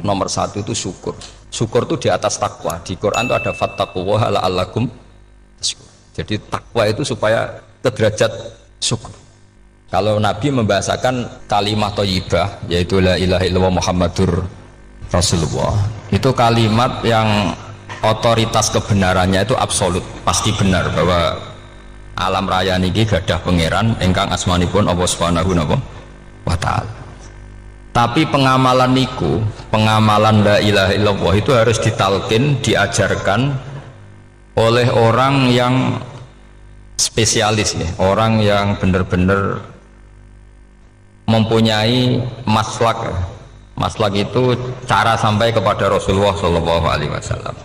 nomor satu itu syukur. Syukur itu di atas takwa. Di Quran itu ada fattaqullaha la'allakum tashkurun. Jadi takwa itu supaya ke derajat syukur. Kalau Nabi membahasakan kalimat thayyibah, yaitu la ilaha illallah Muhammadur Rasulullah, itu kalimat yang otoritas kebenarannya itu absolut, pasti benar bahwa alam raya niki gadah pangeran ingkang asmanipun Allah Subhanahu wa taala. Tapi pengamalan niku, pengamalan la ilaha illallah itu harus ditalkin, diajarkan oleh orang yang spesialis ya, orang yang benar-benar mempunyai maslak. Maslak itu cara sampai kepada Rasulullah Shallallahu Alaihi Wasallam.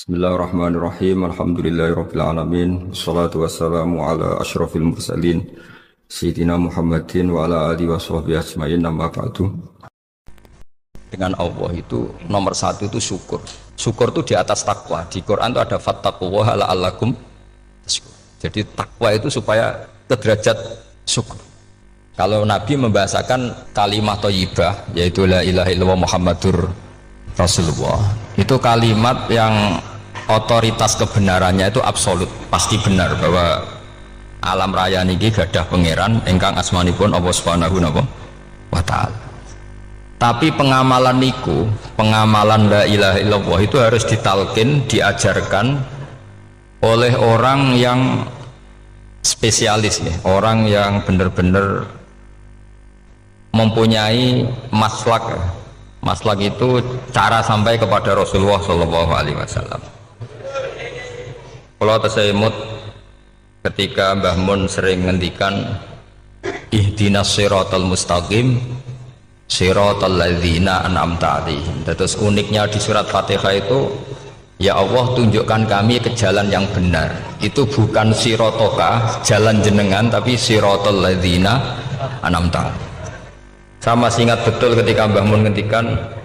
Bismillahirrahmanirrahim. Alhamdulillahirabbil alamin. Wassalatu wassalamu ala asyrafil mursalin sayyidina Muhammadin wa ala alihi washabbihi ajmain. Amma ba'du. Dengan Allah itu nomor satu itu syukur. Syukur itu di atas takwa. Di Quran itu ada fattaqullaha la'allakum tashkurun. Jadi takwa itu supaya ke derajat syukur. Kalau Nabi membahasakan kalimat thayyibah, yaitu la ilaha illallah Muhammadur Rasulullah, itu kalimat yang otoritas kebenarannya itu absolut, pasti benar bahwa alam raya niki gadah pangeran ingkang asmanipun Allah Subhanahu wa taala. Tapi pengamalan niku, pengamalan la ilaha illallah itu harus ditalkin, diajarkan oleh orang yang spesialis ya, orang yang benar-benar mempunyai maslak. Maslak itu cara sampai kepada Rasulullah Shallallahu Alaihi Wasallam. Kalau tersemut ketika Mbah Mun sering ngendikan ihdinas siratal mustaqim siratal ladzina an'amta 'alaihim. Terus uniknya di surat Fatihah itu, ya Allah tunjukkan kami ke jalan yang benar. Itu bukan sirotoka jalan jenengan, tapi siratal ladzina an'amta 'alaihim. Saya masih ingat betul ketika Mbah Mun ngendikan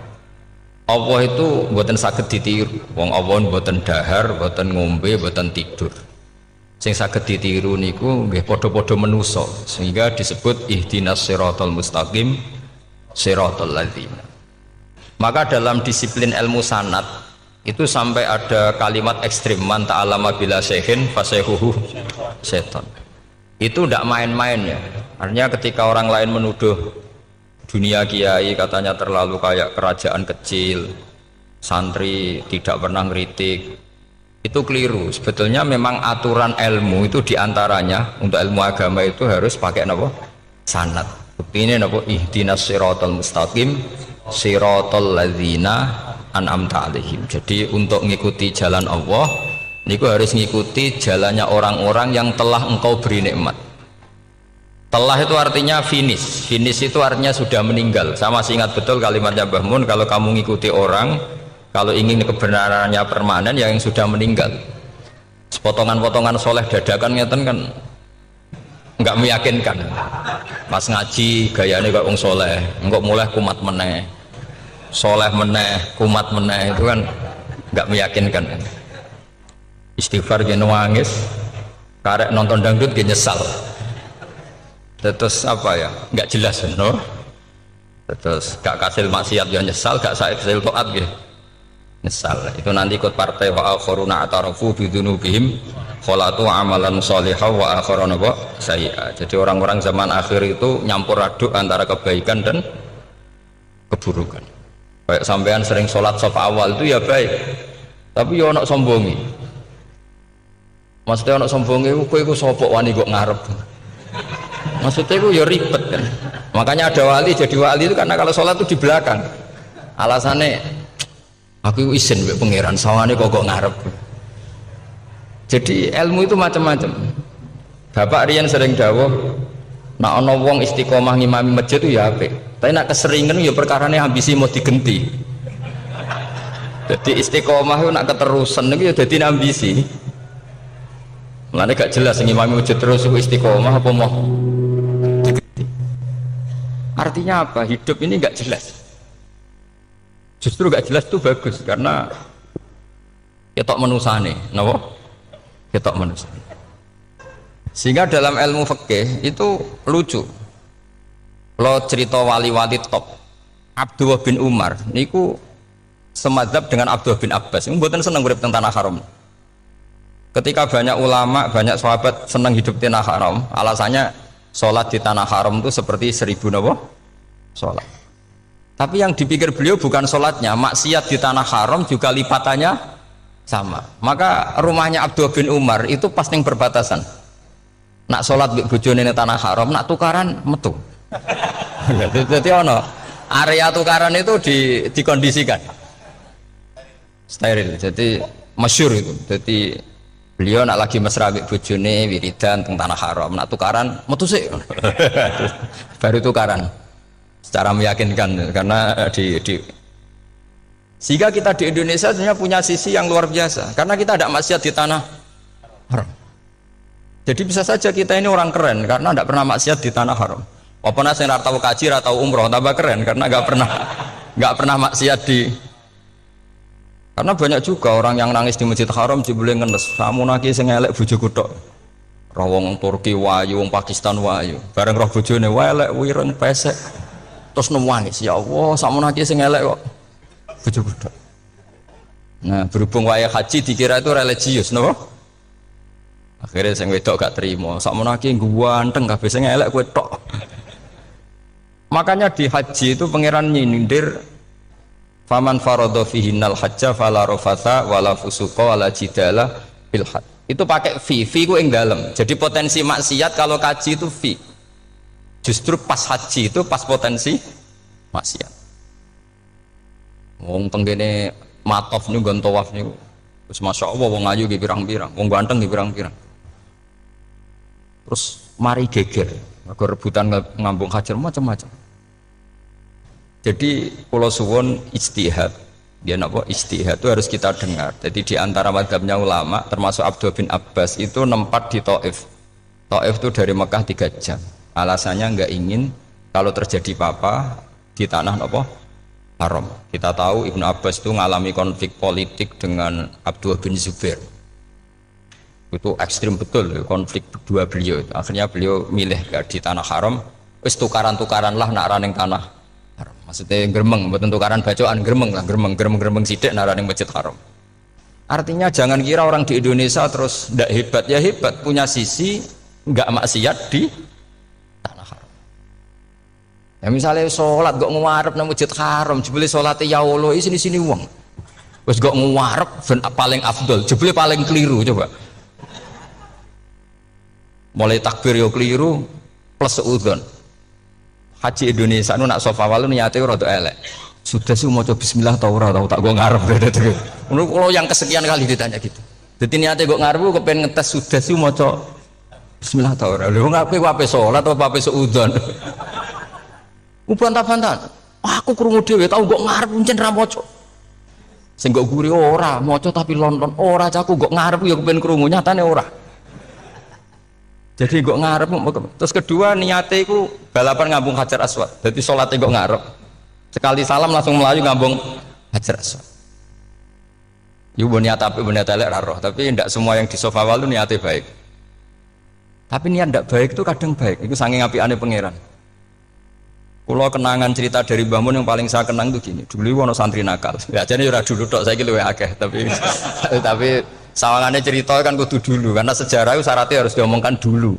Allah itu mboten saged ditiru. Wong Allah mboten dahar, mboten ngombe, mboten tidur. Sing saged ditiru niku nggih padha-padha manusa, sehingga disebut ihdinas siratal mustaqim siratal ladzina. Maka dalam disiplin ilmu sanad itu sampai ada kalimat ekstrim, man ta'allama bila syekhin fasehuhu seton. Itu tidak main-main ya. Artinya ketika orang lain menuduh dunia kiai katanya terlalu kayak kerajaan kecil, santri tidak pernah ngeritik, itu keliru. Sebetulnya memang aturan ilmu itu diantaranya untuk ilmu agama itu harus pakai apa? Sanad. Bukti ini apa? Ihdinas siratal mustaqim siratal ladzina an'amta 'alaihim. Jadi untuk mengikuti jalan Allah niku harus mengikuti jalannya orang-orang yang telah engkau beri nikmat. Telah itu artinya finish. Finish itu artinya sudah meninggal. Saya masih ingat betul kalimatnya Mbah Mun, kalau kamu mengikuti orang, kalau ingin kebenarannya permanen, yang sudah meninggal. Sepotongan-potongan soleh dadakan ngeten kan nggak meyakinkan. Pas ngaji gayanya kok wong soleh, engkau mulai kumat meneh, soleh meneh, kumat meneh, itu kan nggak meyakinkan. Istighfar gini nangis, karek nonton dangdut gini nyesal. Terus apa ya, nggak jelas no? Terus gak kasil maksiat ya nyesal, gak kasil toat gitu nyesal. Itu nanti ikut partai wa akharuna atarafu bidzunubihim kholatu amalan sholihah wa akharuna sayyi'ah. Jadi orang-orang zaman akhir itu nyampur aduk antara kebaikan dan keburukan. Kayak sampean sering sholat saf awal itu ya baik, tapi ya ono sombongi. Maksudnya ono sombongi kowe iku sapa wani kok ngarep. Maksudnya itu ya ribet kan. Makanya ada wali jadi wali itu karena kalau sholat itu di belakang. Alasannya aku izin mbek pangeran sawane kok ngarep. Jadi ilmu itu macam-macam. Bapak Rian sering dawuh, nak ana wong istiqomah ngimami masjid itu ya apik. Tapi nak keseringan ya perkarane ambisi mau digenti. Jadi istiqomah itu nak keterusan itu ya dadi ambisi. Mulane gak jelas ngimami masjid terus istiqomah apa mau. Artinya apa? Hidup ini nggak jelas. Justru nggak jelas itu bagus karena ketok menusane, napa? Ketok menusane. Sehingga dalam ilmu fikih itu lucu. Kalau cerita wali-wali top Abdullah bin Umar niku semadzhab dengan Abdullah bin Abbas. Mboten seneng urip teng tanah haram. Ketika banyak ulama, banyak sahabat seneng hidup di tanah haram, alasannya sholat di tanah haram itu seperti 1000 napa? Sholat. Tapi yang dipikir beliau bukan sholatnya, maksiat di tanah haram juga lipatannya sama. Maka rumahnya Abdullah bin Umar itu pas ning perbatasan. Nak sholat di bojone ning tanah haram, nak tukaran metu. Jadi ono area tukaran itu dikondisikan steril, jadi masyhur itu. Jadi beliau nak lagi mesra mbek bojone wiridan teng tanah haram, nak tukaran metu sik. Baru tukaran secara meyakinkan karena sehingga kita di Indonesia sebenarnya punya sisi yang luar biasa karena kita tidak maksiat di tanah haram. Jadi bisa saja kita ini orang keren karena tidak pernah maksiat di tanah haram. Walaupun saya nggak tahu kaji, nggak tahu umroh, tambah keren karena nggak pernah maksiat di. Karena banyak juga orang yang nangis di Masjid Haram jebule ngenes. Kamu naki sing elek bojoku tok. Rawong Turki wayu, wong Pakistan wayu. Bareng roh bojone elek wireng pesek. Terus nangis, ya Allah, sakmu naki sing elek kok bojoku tok. Nah, berhubung wae haji dikira itu religius, napa? Akhirnya sing wedok gak terima. Sakmu naki ganteng kabeh sing elek kowe tok. Makanya di haji itu pangeran nyindir faman faradha fihinnal hajja fala rafatha wala fusuqa wala jidala fil hajj. Itu pakai fi ku ing dalem. Jadi potensi maksiat kalau kaji itu fi. Justru pas haji itu pas potensi maksiat. Wong tenggene matof niku nggon tawaf niku. Wis masyaallah wong ayu ki pirang-pirang, wong ganteng ki pirang-pirang. Terus mari geger. Mergo rebutan ngambung hajar macam-macam. Jadi pulau suwon ijtihad, dia napa ijtihad itu harus kita dengar. Jadi di antara mazhabnya ulama termasuk Abdullah bin Abbas itu nempat di Taif. Taif itu dari Mekah 3 jam. Alasannya nggak ingin kalau terjadi apa-apa di tanah napa haram. Kita tahu Ibnu Abbas itu mengalami konflik politik dengan Abdullah bin Zubair. Itu ekstrim betul konflik dua beliau. Akhirnya beliau milih di tanah haram. Wis tukaran-tukaran lah nak raning tanah haram. Maksudnya gremeng, bukan tukaran bacaan, gremeng lah, gremeng sidik nak raning masjid haram. Artinya jangan kira orang di Indonesia terus ndak hebat, ya hebat, punya sisi nggak maksiat di tanah haram. Ya misalnya sholat kok ngarep nang masjid haram, jebule salate ya Allah sini wong. Wis kok ngarep paling afdol, jebule paling keliru coba. Mulai takbir yo keliru plus seudon. Haji Indonesia nu nak sofa walu niate rada elek. Sudah sih maca bismillah ta ora tau tak go ngarep dadi. Kalau yang kesekian kali ditanya gitu. Dadi niate go ngarep kepen ngetes sudah sih maca bismillah ta ora. Lho ngapain ape salat apa ape seudon. Bantah-bantahan. Aku krungu dhewe tau go ngarep pancen ra maca. Sing go guri ora maca tapi lonton ora caku go ngarep ya kepen krungu nyatane ora. Jadi kok ngarep. Terus kedua niate iku balapan ngambung Hajar Aswad. Jadi sholatnya kok ngarep. Sekali salam langsung melayu ngambung Hajar Aswad. Iku niat apik niat elek ra roh, tapi tidak semua yang di sofa wal itu niatnya baik. Tapi niat tidak baik itu kadang baik. Itu saking apikane pangeran. Kalau kenangan cerita dari Mbah Mun yang paling saya kenang itu gini. Dulu ono santri nakal. Ya jadi ora dulu tok, saiki luwih akeh, tapi sawangannya cerita kan kudu dulu karena sejarah itu syaratnya harus diomongkan dulu.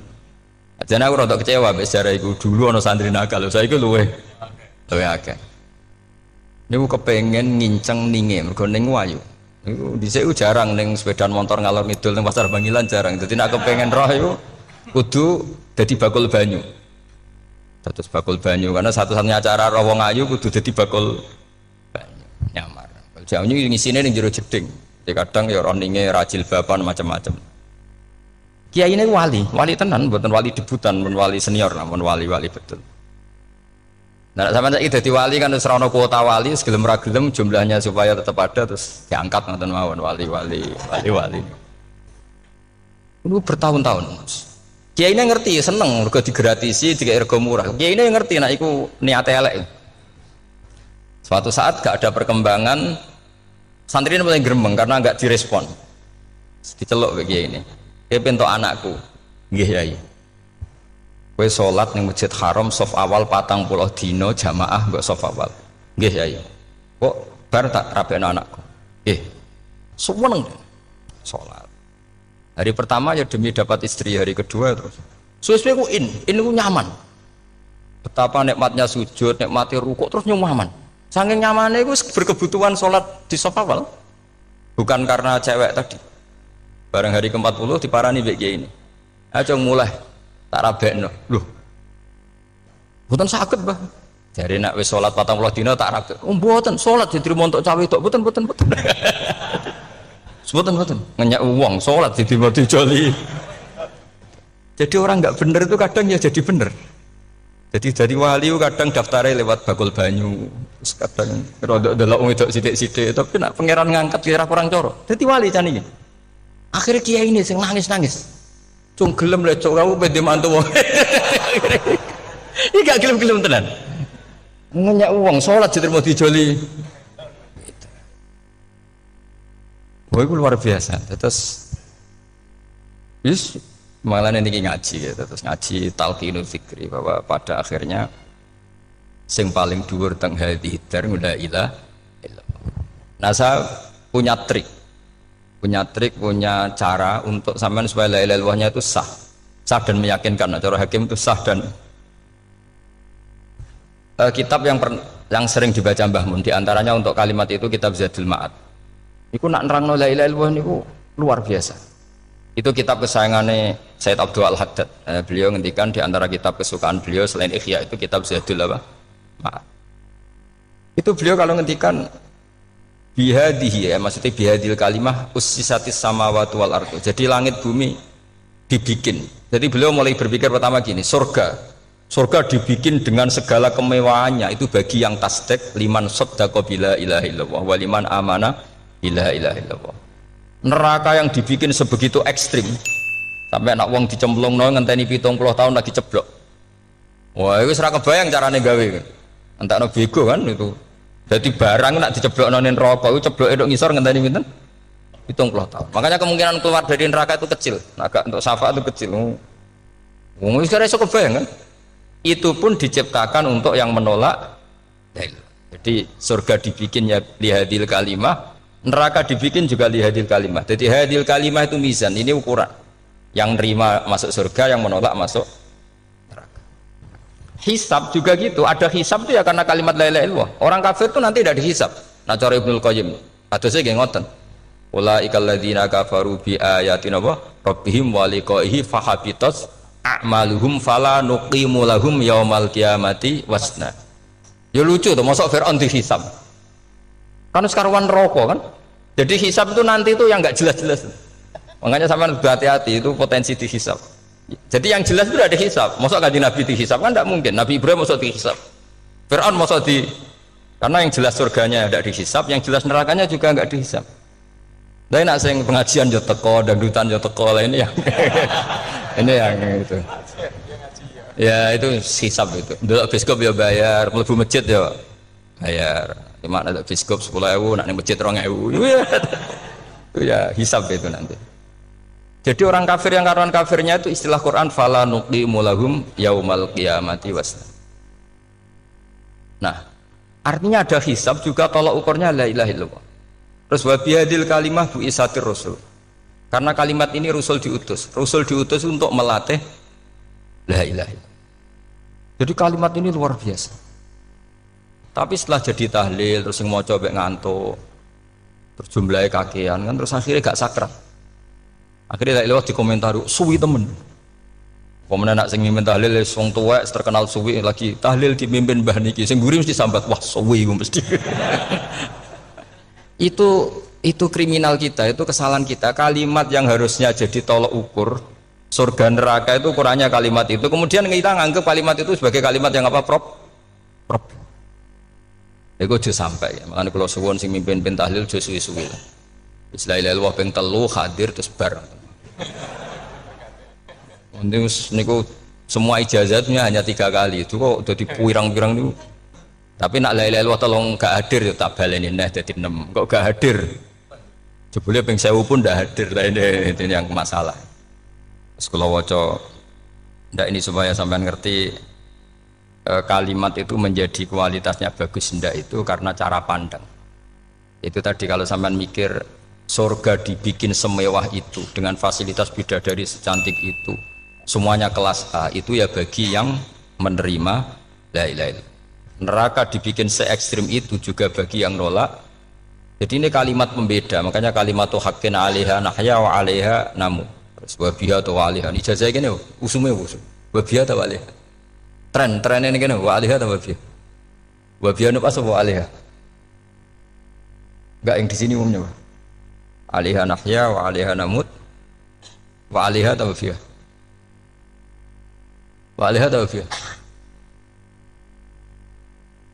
Jadi aku rada kecewa mbek sejarah itu dulu ono santri nakal, saiki luwih akeh. Niku kepengen nginceng ninge mergo ning wayu. Niku dhisik jarang ning sepedaan motor ngalor ngidul ning pasar Bangilan jarang. Dadi nek kepengen roh iku kudu dadi bakul banyu. Terus bakul banyu karena satu-satunya acara roh wong ayu kudu dadi bakul banyu. Nyamar. Bakul banyu ngisine ning jero jeding. Kadang ya roninge rajil bapan macam-macam. Kiai ini wali tenan, bukan wali debutan, bukan wali senior, namun wali betul. Nah, sama saya jadi wali kan terus rono kuota wali, segelem ragelem jumlahnya supaya tetap ada terus diangkat nonton mawon wali. Itu bertahun-tahun. Kiai ini ngerti, seneng, mergo digratisi, dikai rego murah. Kiai ini ngerti, nah iku niate elek. Suatu saat gak ada perkembangan. Santri ini mulai gremeng karena nggak direspon. Diceluk kayak ini. Dia pentok anakku. Nggih Yai. Kowe salat ning Masjid Haram saf awal 40 dina jamaah mbok saf awal. Nggih Yai. Kok bar tak rabekno anakku. Nggih. Suweneng salat. Hari pertama ya demi dapat istri, hari kedua terus. Suwe-suwe ku ku nyaman. Betapa nikmatnya sujud, nikmati rukuk terus nyaman. Saking nyamannya itu berkebutuhan sholat di saf awal. Bukan karena cewek tadi. Bareng hari ke-40 diparani mbek kiai ini. Ayo mulai tak rabekno. Loh. Mboten saged, Mbah. Jare nek wis salat 40 dina tak rabek. Oh mboten, salat diterima untuk cawe tok. Mboten. Mboten. Ngenyak uang salat diterima dijoli. Jadi orang nggak bener itu kadang ya jadi bener. Jadi dari wali kadang daftarnya lewat bakul banyu, terus kadang rodok delok wedok sithik-sithik, tapi nak pangeran ngangkat kira kurang coro. Jadi wali can iki. Akhirnya kiai ini sing nangis. Cung gelem lek cok kamu pede mantu wong. Iki gak gelem-gelem tenan. Ngenyak uang salat diterima dijoli. Wah, itu luar biasa. Terus malah nanti ngaji ya, terus ngaji talqinul fikri bahwa pada akhirnya sing paling dhuwur teng hadhihi dar la ilaha illallah. Nah, saya punya cara untuk sampean supaya la ilaha illallahnya itu sah dan meyakinkan. Nah, cara hakim itu sah dan kitab yang sering dibaca Mbah Mun diantaranya untuk kalimat itu kitab Zadul Ma'ad. Iku nak nerangno la ilaha illallah niku luar biasa. Itu kitab kesayangannya Sayyid Abdul Al-Haddad. Beliau ngendikan di antara kitab kesukaan beliau selain Ihya itu kitab Zadul Ma'ad. Itu beliau kalau ngendikan bihadihi ya, maksudnya bihadil kalimah ussisatis samawati wal ardu. Jadi langit bumi dibikin. Jadi beliau mulai berpikir pertama gini, surga dibikin dengan segala kemewahannya itu bagi yang tasdek liman saddaqa bila ilaha illallah wa liman amana bila ilaha illallah. Neraka yang dibikin sebegitu ekstrim sampai anak wong dicemplungno ngenteni 70 tahun lagi ceblok. Wah, itu ora kebayang carane gawe. Entakno bego kan itu. Jadi barang nak diceblokno ning neraka itu cebloke tok ngisor ngenteni pinten? 70 tahun. Makanya kemungkinan keluar dari neraka itu kecil. Agak untuk syafaat itu kecil. Wong wis ora iso kebayang kan? Itu pun diciptakan untuk yang menolak. Jadi surga dibikinnya lihadil kalimah, neraka dibikin juga lihadil kalimah. Jadi hadil kalimah itu mizan, ini ukuran. Yang nerima masuk surga, yang menolak masuk neraka. Hisab juga gitu, ada hisab itu ya karena kalimat la ilaha illallah. Orang kafir itu nanti tidak dihisab. Nah cara Ibnul Qayyim, hadisnya nggih ngoten. Ulaikal ladzina kafaru bi ayatina rabbihim wa liqaihi fahabitat a'maluhum fala nuqimu lahum yaumal qiyamati wasna. Ya lucu tuh, mosok Fir'aun dihisab. Kan sekarang rokok kan, jadi hisab itu nanti itu yang nggak jelas-jelas. Makanya sama hati-hati itu potensi dihisab. Jadi yang jelas itu ada hisab. Masa kanjeng Nabi dihisab kan tidak mungkin. Nabi Ibrahim masa dihisab. Fir'aun masa karena yang jelas surganya tidak dihisab, yang jelas nerakanya juga nggak dihisab. Dan nak sing pengajian yo teko, dangdutan yo teko lah ini yang ini yang itu. Ya itu hisab itu. Dulu biskop ya bayar, mlebu masjid ya bayar. Cuma ada biskop 10.000, nak masjid 2.000. Itu ya hisab itu nanti. Jadi orang kafir yang karuan kafirnya itu istilah Quran fala nuqimu lahum yaumal qiyamati wasna. Nah, artinya ada hisab juga tolak ukurnya la ilaha illallah. Terus wa bihadil kalimah bu isatir rasul. Karena kalimat ini Rasul diutus untuk melatih la ilaha illallah. Jadi kalimat ini luar biasa. Tapi setelah jadi tahlil terus yang mau coba ngantuk terus jumlahnya kakean kan terus akhirnya gak sakral. Akhirnya lewat di komentar suwi temen. Pemenang nak sing mimpin tahlil wong tuwek terkenal suwi lagi tahlil dipimpin Mbah niki sing mburi mesti sambat wah suwi mesti. itu kriminal kita, itu kesalahan kita. Kalimat yang harusnya jadi tolok ukur surga neraka itu ukurannya kalimat itu. Kemudian kita nganggap kalimat itu sebagai kalimat yang apa prop. Iku aja sampai ya. Makanya kalau suwon sing mimpin tahlil aja suwi-suwi lah. Bismillahirrahmanirrahim ping 3 hadir terus bar. Niku semua ijazahnya hanya 3 kali. Itu kok udah dipirang-pirang niku. Tapi nak la ilaha illallah tolong gak hadir ya tak baleni neh dadi 6. Kok gak hadir? Jebule ping 1000 pun ndak hadir. Lah ini yang masalah. Sekolah waca ndak ini supaya sampean ngerti kalimat itu menjadi kualitasnya bagus ndak itu karena cara pandang. Itu tadi kalau sampean mikir surga dibikin semewah itu dengan fasilitas bidadari secantik itu, semuanya kelas A, itu ya bagi yang menerima la ilaha illallah. Neraka dibikin se ekstrim itu juga bagi yang nolak. Jadi ini kalimat pembeda, makanya kalimat haqqin 'alaiha nahya wa 'alaiha namu. Wa biha atau wa 'alaiha. Ijazah kene usume usum. Wa biha atau wa 'alaiha. Tren ini kene wa 'alaiha atau wa biha. Wa biha apa wa 'alaiha? Enggak yang di sini umumnya. 'Alaiha nahya wa 'alaiha namut. Wa 'alaiha atau wa biha. Wa 'alaiha atau wa biha.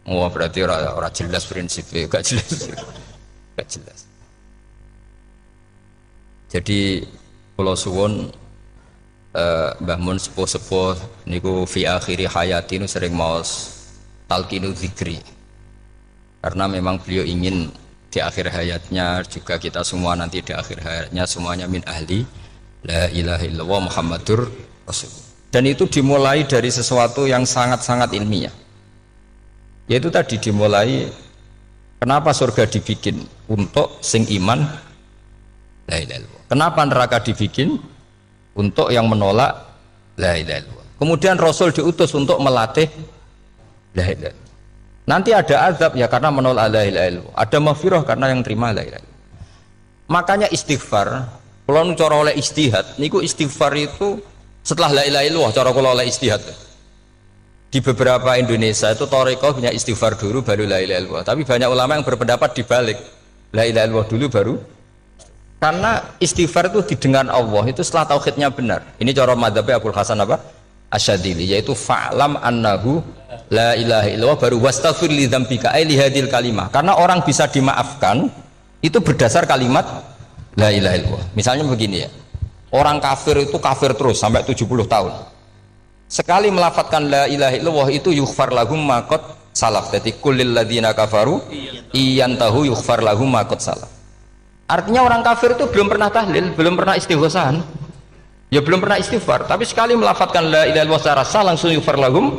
Oh berarti orang jelas prinsipnya, gak jelas. Gak jelas. Jadi kalau suwun Mbah Mun sepuh-sepuh niku fi akhiri hayati nu sering maos talqinu zikri. Karena memang beliau ingin di akhir hayatnya juga kita semua nanti di akhir hayatnya semuanya min ahli la ilaha illallah Muhammadur Rasul. Dan itu dimulai dari sesuatu yang sangat-sangat ilmiah. Yaitu tadi dimulai kenapa surga dibikin untuk sing iman la ilaha illallah. Kenapa neraka dibikin untuk yang menolak la ilaha illallah. Kemudian Rasul diutus untuk melatih la ilaha illallah. Nanti ada azab ya karena menolak la ilaha illallah. Ada maghfirah karena yang terima la ilaha illallah. Makanya istighfar, kalau cara oleh ijtihad, niku istighfar itu setelah la ilaha illallah cara kula oleh ijtihad. Di beberapa Indonesia itu thariqah punya istighfar dulu baru la ilaha illallah. Tapi banyak ulama yang berpendapat dibalik. La ilaha illallah dulu baru. Karena istighfar itu didengar Allah itu setelah tauhidnya benar. Ini cara madzhabnya Abul Hasan apa? Asyadzili, yaitu fa'lam annahu la ilaha illallah baru wastaghfir li dzambika ai li hadil kalimah. Karena orang bisa dimaafkan itu berdasar kalimat la ilaha illallah. Misalnya begini ya. Orang kafir itu kafir terus sampai 70 tahun. Sekali melafatkan la ilaha illallah itu yughfar lahum ma qad salaf. Jadi kullil ladzina kafaru iyantahu yughfar lahum ma qad salaf. Artinya orang kafir itu belum pernah tahlil, belum pernah istighosahan, ya belum pernah istighfar, tapi sekali melafatkan la ilaha illallah secara sah langsung yughfar lahum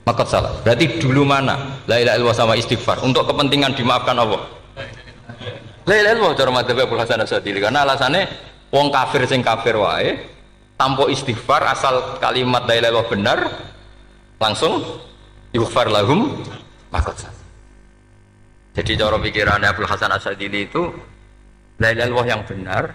ma qad salaf. Berarti dulu mana la ilaha illallah sama istighfar untuk kepentingan dimaafkan Allah? La ilaha illallah cara madzhab Abul Hasan Asyadzili, karena alasannya wong kafir sing kafir wae tanpa istighfar asal kalimat la ilaha illallah benar langsung yughfar lahum ma qad salaf. Jadi cara pikirannya Abul Hasan Asyadzili itu la ilaha illallah yang benar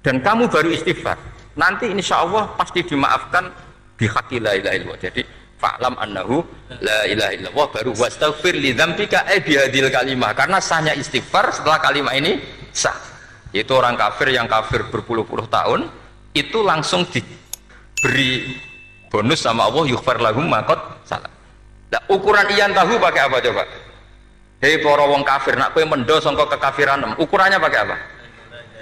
dan kamu baru istighfar nanti insya Allah pasti dimaafkan bihaqqi la ilaha illallah. Jadi fa'lam annahu la ilaha illallah baru wastaghfir li dzambika bihadil kalimah, karena sahnya istighfar setelah kalimat ini sah. Itu orang kafir yang kafir berpuluh-puluh tahun itu langsung diberi bonus sama Allah yughfar lahum ma qad salaf. Nah, ukuran iyan tahu pakai apa coba? Hei para wong kafir nak kowe mendo sangka kekafiran ukurannya pakai apa?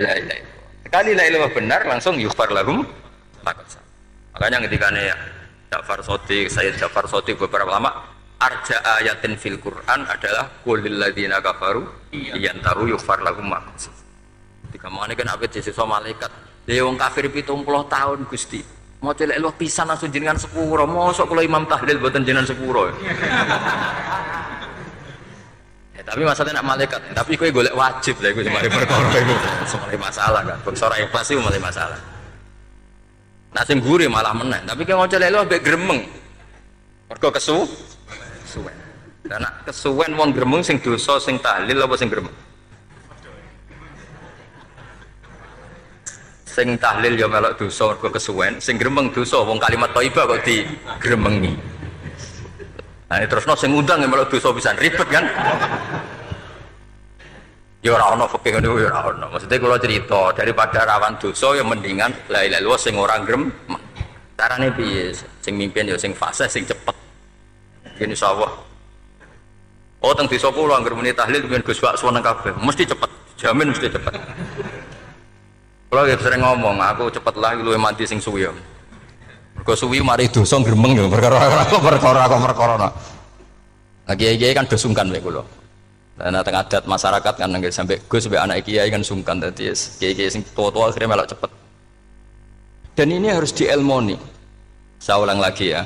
La ilaha illallah. Sekali la ilaha benar langsung yughfar lahum ma qad salaf. Makanya ketika Ja'far Shadiq, Sayyid Ja'far Shadiq beberapa lama arja ayatin fil Quran adalah qulil ladzina kafaru yantaru yughfar lahum ma qad salaf. Ketika mangane kan awet sesuk malaikat, "Ya wong kafir 70 tahun Gusti. Mau celek lu pisan langsung jenengan sepuro. Mosok kula imam tahlil mboten jenengan sepuro." Ya, tapi masalahnya nak malaikat, tapi kowe golek wajib lah iku semari perkara iku. Semari masalah kan. Bangsa ikhlas iku malah masalah. Nah sing guri malah meneh, tapi kowe mau celek lu ambek gremeng. Mergo kesuwen. Karena kesuwen wong gremeng sing dosa sing tahlil apa sing gremeng? Sing tahlil ya melok dosa mergo kesuwen, sing gremeng dosa wong kalimat thayyibah kok digremengi. Nah terusno sing ngundang ya melok dosa pisan ribet kan. Ya ora ono fikih ngono ya ora ono. Maksudnya kula cerita daripada rawan dosa ya mendingan la ilaha illallah sing ora gremeng. Carane piye? Sing mimpin ya sing fasih sing cepet. Insyaallah. Oh teng desa kula anggere muni tahlil ben Gus Wak suweneng kabeh, mesti cepet. Jamin mesti cepet. Kalau sering ngomong, aku cepet lah luwih mati sing suwi. Mergo suwi mari dosa gremeng ya perkara. Nah kiai-kiai kan do sungkan mek kula. Nah teng adat masyarakat kan nggih sampai Gus sampai anak kiai kan sungkan dadi kiai-kiai sing tua-tua akhirnya melok cepet. Dan ini harus diilmoni. Saya ulang lagi ya.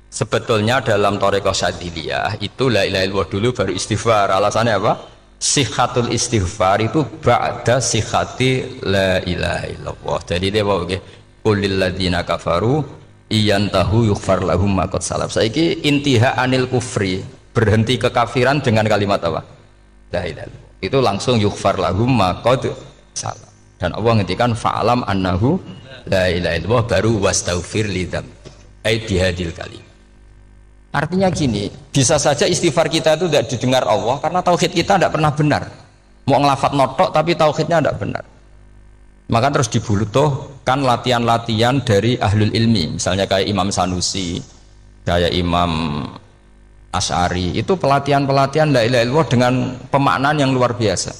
Sebetulnya dalam thariqah Syadziliyah itu la ilaha illallah dulu baru istighfar. Alasannya apa? Sihhatul istighfar itu ba'da sihhati la ilaha illallah. Jadi dia bawa ke qulil ladzina kafaru iyantahu yughfar lahum ma qad salaf. Saiki intiha anil kufri, berhenti kekafiran dengan kalimat apa? La ilaha illallah. Itu langsung yughfar lahum ma qad salaf. Dan Allah ngendikan fa'alam annahu la ilaha illallah baru wastaghfir lidzam. Ai bihadil kalim. Artinya gini, bisa saja istighfar kita itu tidak didengar Allah karena tauhid kita tidak pernah benar. Mau ngelafat notok tapi tauhidnya tidak benar. Maka terus dibutuhkan latihan-latihan dari ahlul ilmi, misalnya kayak Imam Sanusi, kayak Imam Asy'ari, itu pelatihan-pelatihan la ilaha illallah dengan pemaknaan yang luar biasa.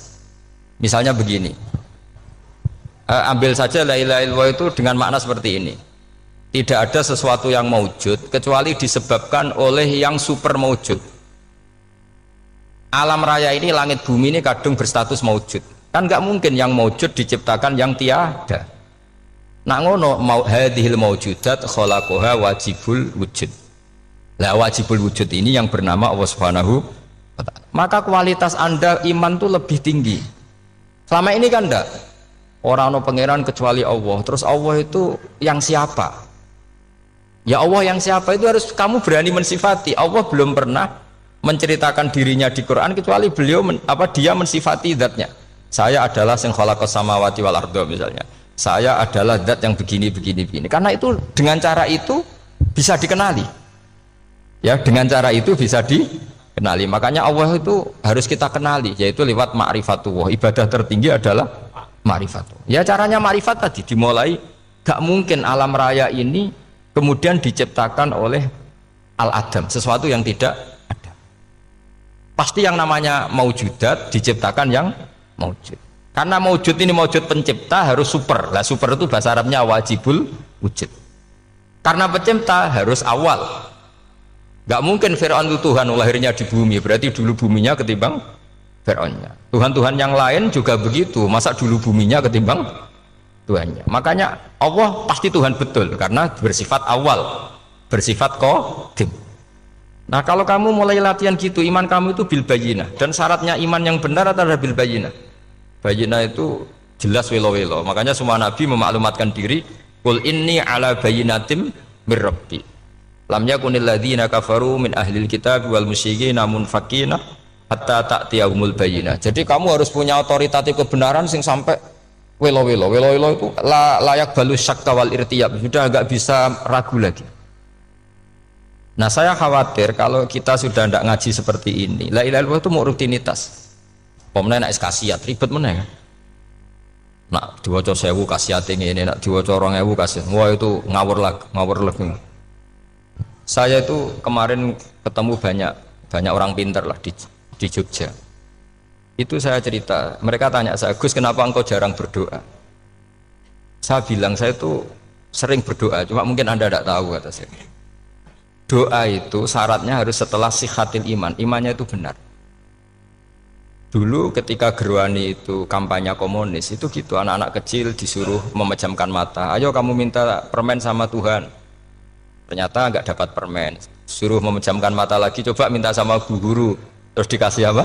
Misalnya begini, ambil saja la ilaha illallah itu dengan makna seperti ini. Tidak ada sesuatu yang maujud kecuali disebabkan oleh yang super maujud. Alam raya ini, langit bumi ini kadung berstatus maujud. Kan nggak mungkin yang maujud diciptakan yang tiada. Nak ngono mau hadhil maujudat khalaqaha wajibul wujud. Lah wajibul wujud ini yang bernama Allah Subhanahu wa ta'ala. Maka kualitas Anda iman tuh lebih tinggi. Selama ini kan enggak. Orang no pangeran kecuali Allah. Terus Allah itu yang siapa? Ya Allah yang siapa itu harus kamu berani mensifati. Allah belum pernah menceritakan dirinya di Quran kecuali beliau dia mensifati zatnya. Saya adalah sing khalaqas samawati wal arda misalnya. Saya adalah zat yang begini. Karena itu dengan cara itu bisa dikenali. Ya, dengan cara itu bisa dikenali. Makanya Allah itu harus kita kenali, yaitu lewat ma'rifatullah. Ibadah tertinggi adalah ma'rifatullah. Ya caranya ma'rifat tadi dimulai. Gak mungkin alam raya ini kemudian diciptakan oleh al-adam, sesuatu yang tidak ada. Pasti yang namanya maujudat diciptakan yang maujud. Karena maujud ini maujud pencipta harus super. Lah super itu bahasa Arabnya wajibul wujud. Karena pencipta harus awal. Gak mungkin Fir'aun itu Tuhan lahirnya di bumi, berarti dulu buminya ketimbang Fir'aunnya. Tuhan-Tuhan yang lain juga begitu, masa dulu buminya ketimbang Tuhannya. Makanya Allah pasti Tuhan betul karena bersifat awal, bersifat qadim. Nah kalau kamu mulai latihan gitu, iman kamu itu bil bayyinah. Dan syaratnya iman yang benar adalah bil bayyinah. Bayyinah itu jelas welo-welo. Makanya semua nabi memaklumatkan diri, qul inni ala bayyinatim mir rabbi. Lam yakunil ladzina kafaru min ahlil kitab wal musyrikin munfakina hatta ta'tiyahumul bayyinah. Jadi kamu harus punya otoritatif kebenaran sing sampai welo itu layak balus syakka wal irtiyab, sudah agak bisa ragu lagi. Nah saya khawatir kalau kita sudah tidak ngaji seperti ini, la ilaha illallah itu mau rutinitas. Pemenang nak kasiat ribet meneh. Nak diwaca 1000 kasiat ini, nak diwaca 2000 kasiat. Wah itu ngawur lagi. Saya itu kemarin ketemu banyak orang pintar lah di Jogja. Itu saya cerita, mereka tanya saya, Gus kenapa engkau jarang berdoa? Saya bilang saya itu sering berdoa, cuma mungkin Anda tidak tahu kata saya. Doa itu syaratnya harus setelah sihhatil iman, imannya itu benar. Dulu ketika Gerwani itu kampanye komunis itu gitu, anak-anak kecil disuruh memejamkan mata, ayo kamu minta permen sama Tuhan. Ternyata nggak dapat permen, suruh memejamkan mata lagi, coba minta sama bu guru, terus dikasih apa?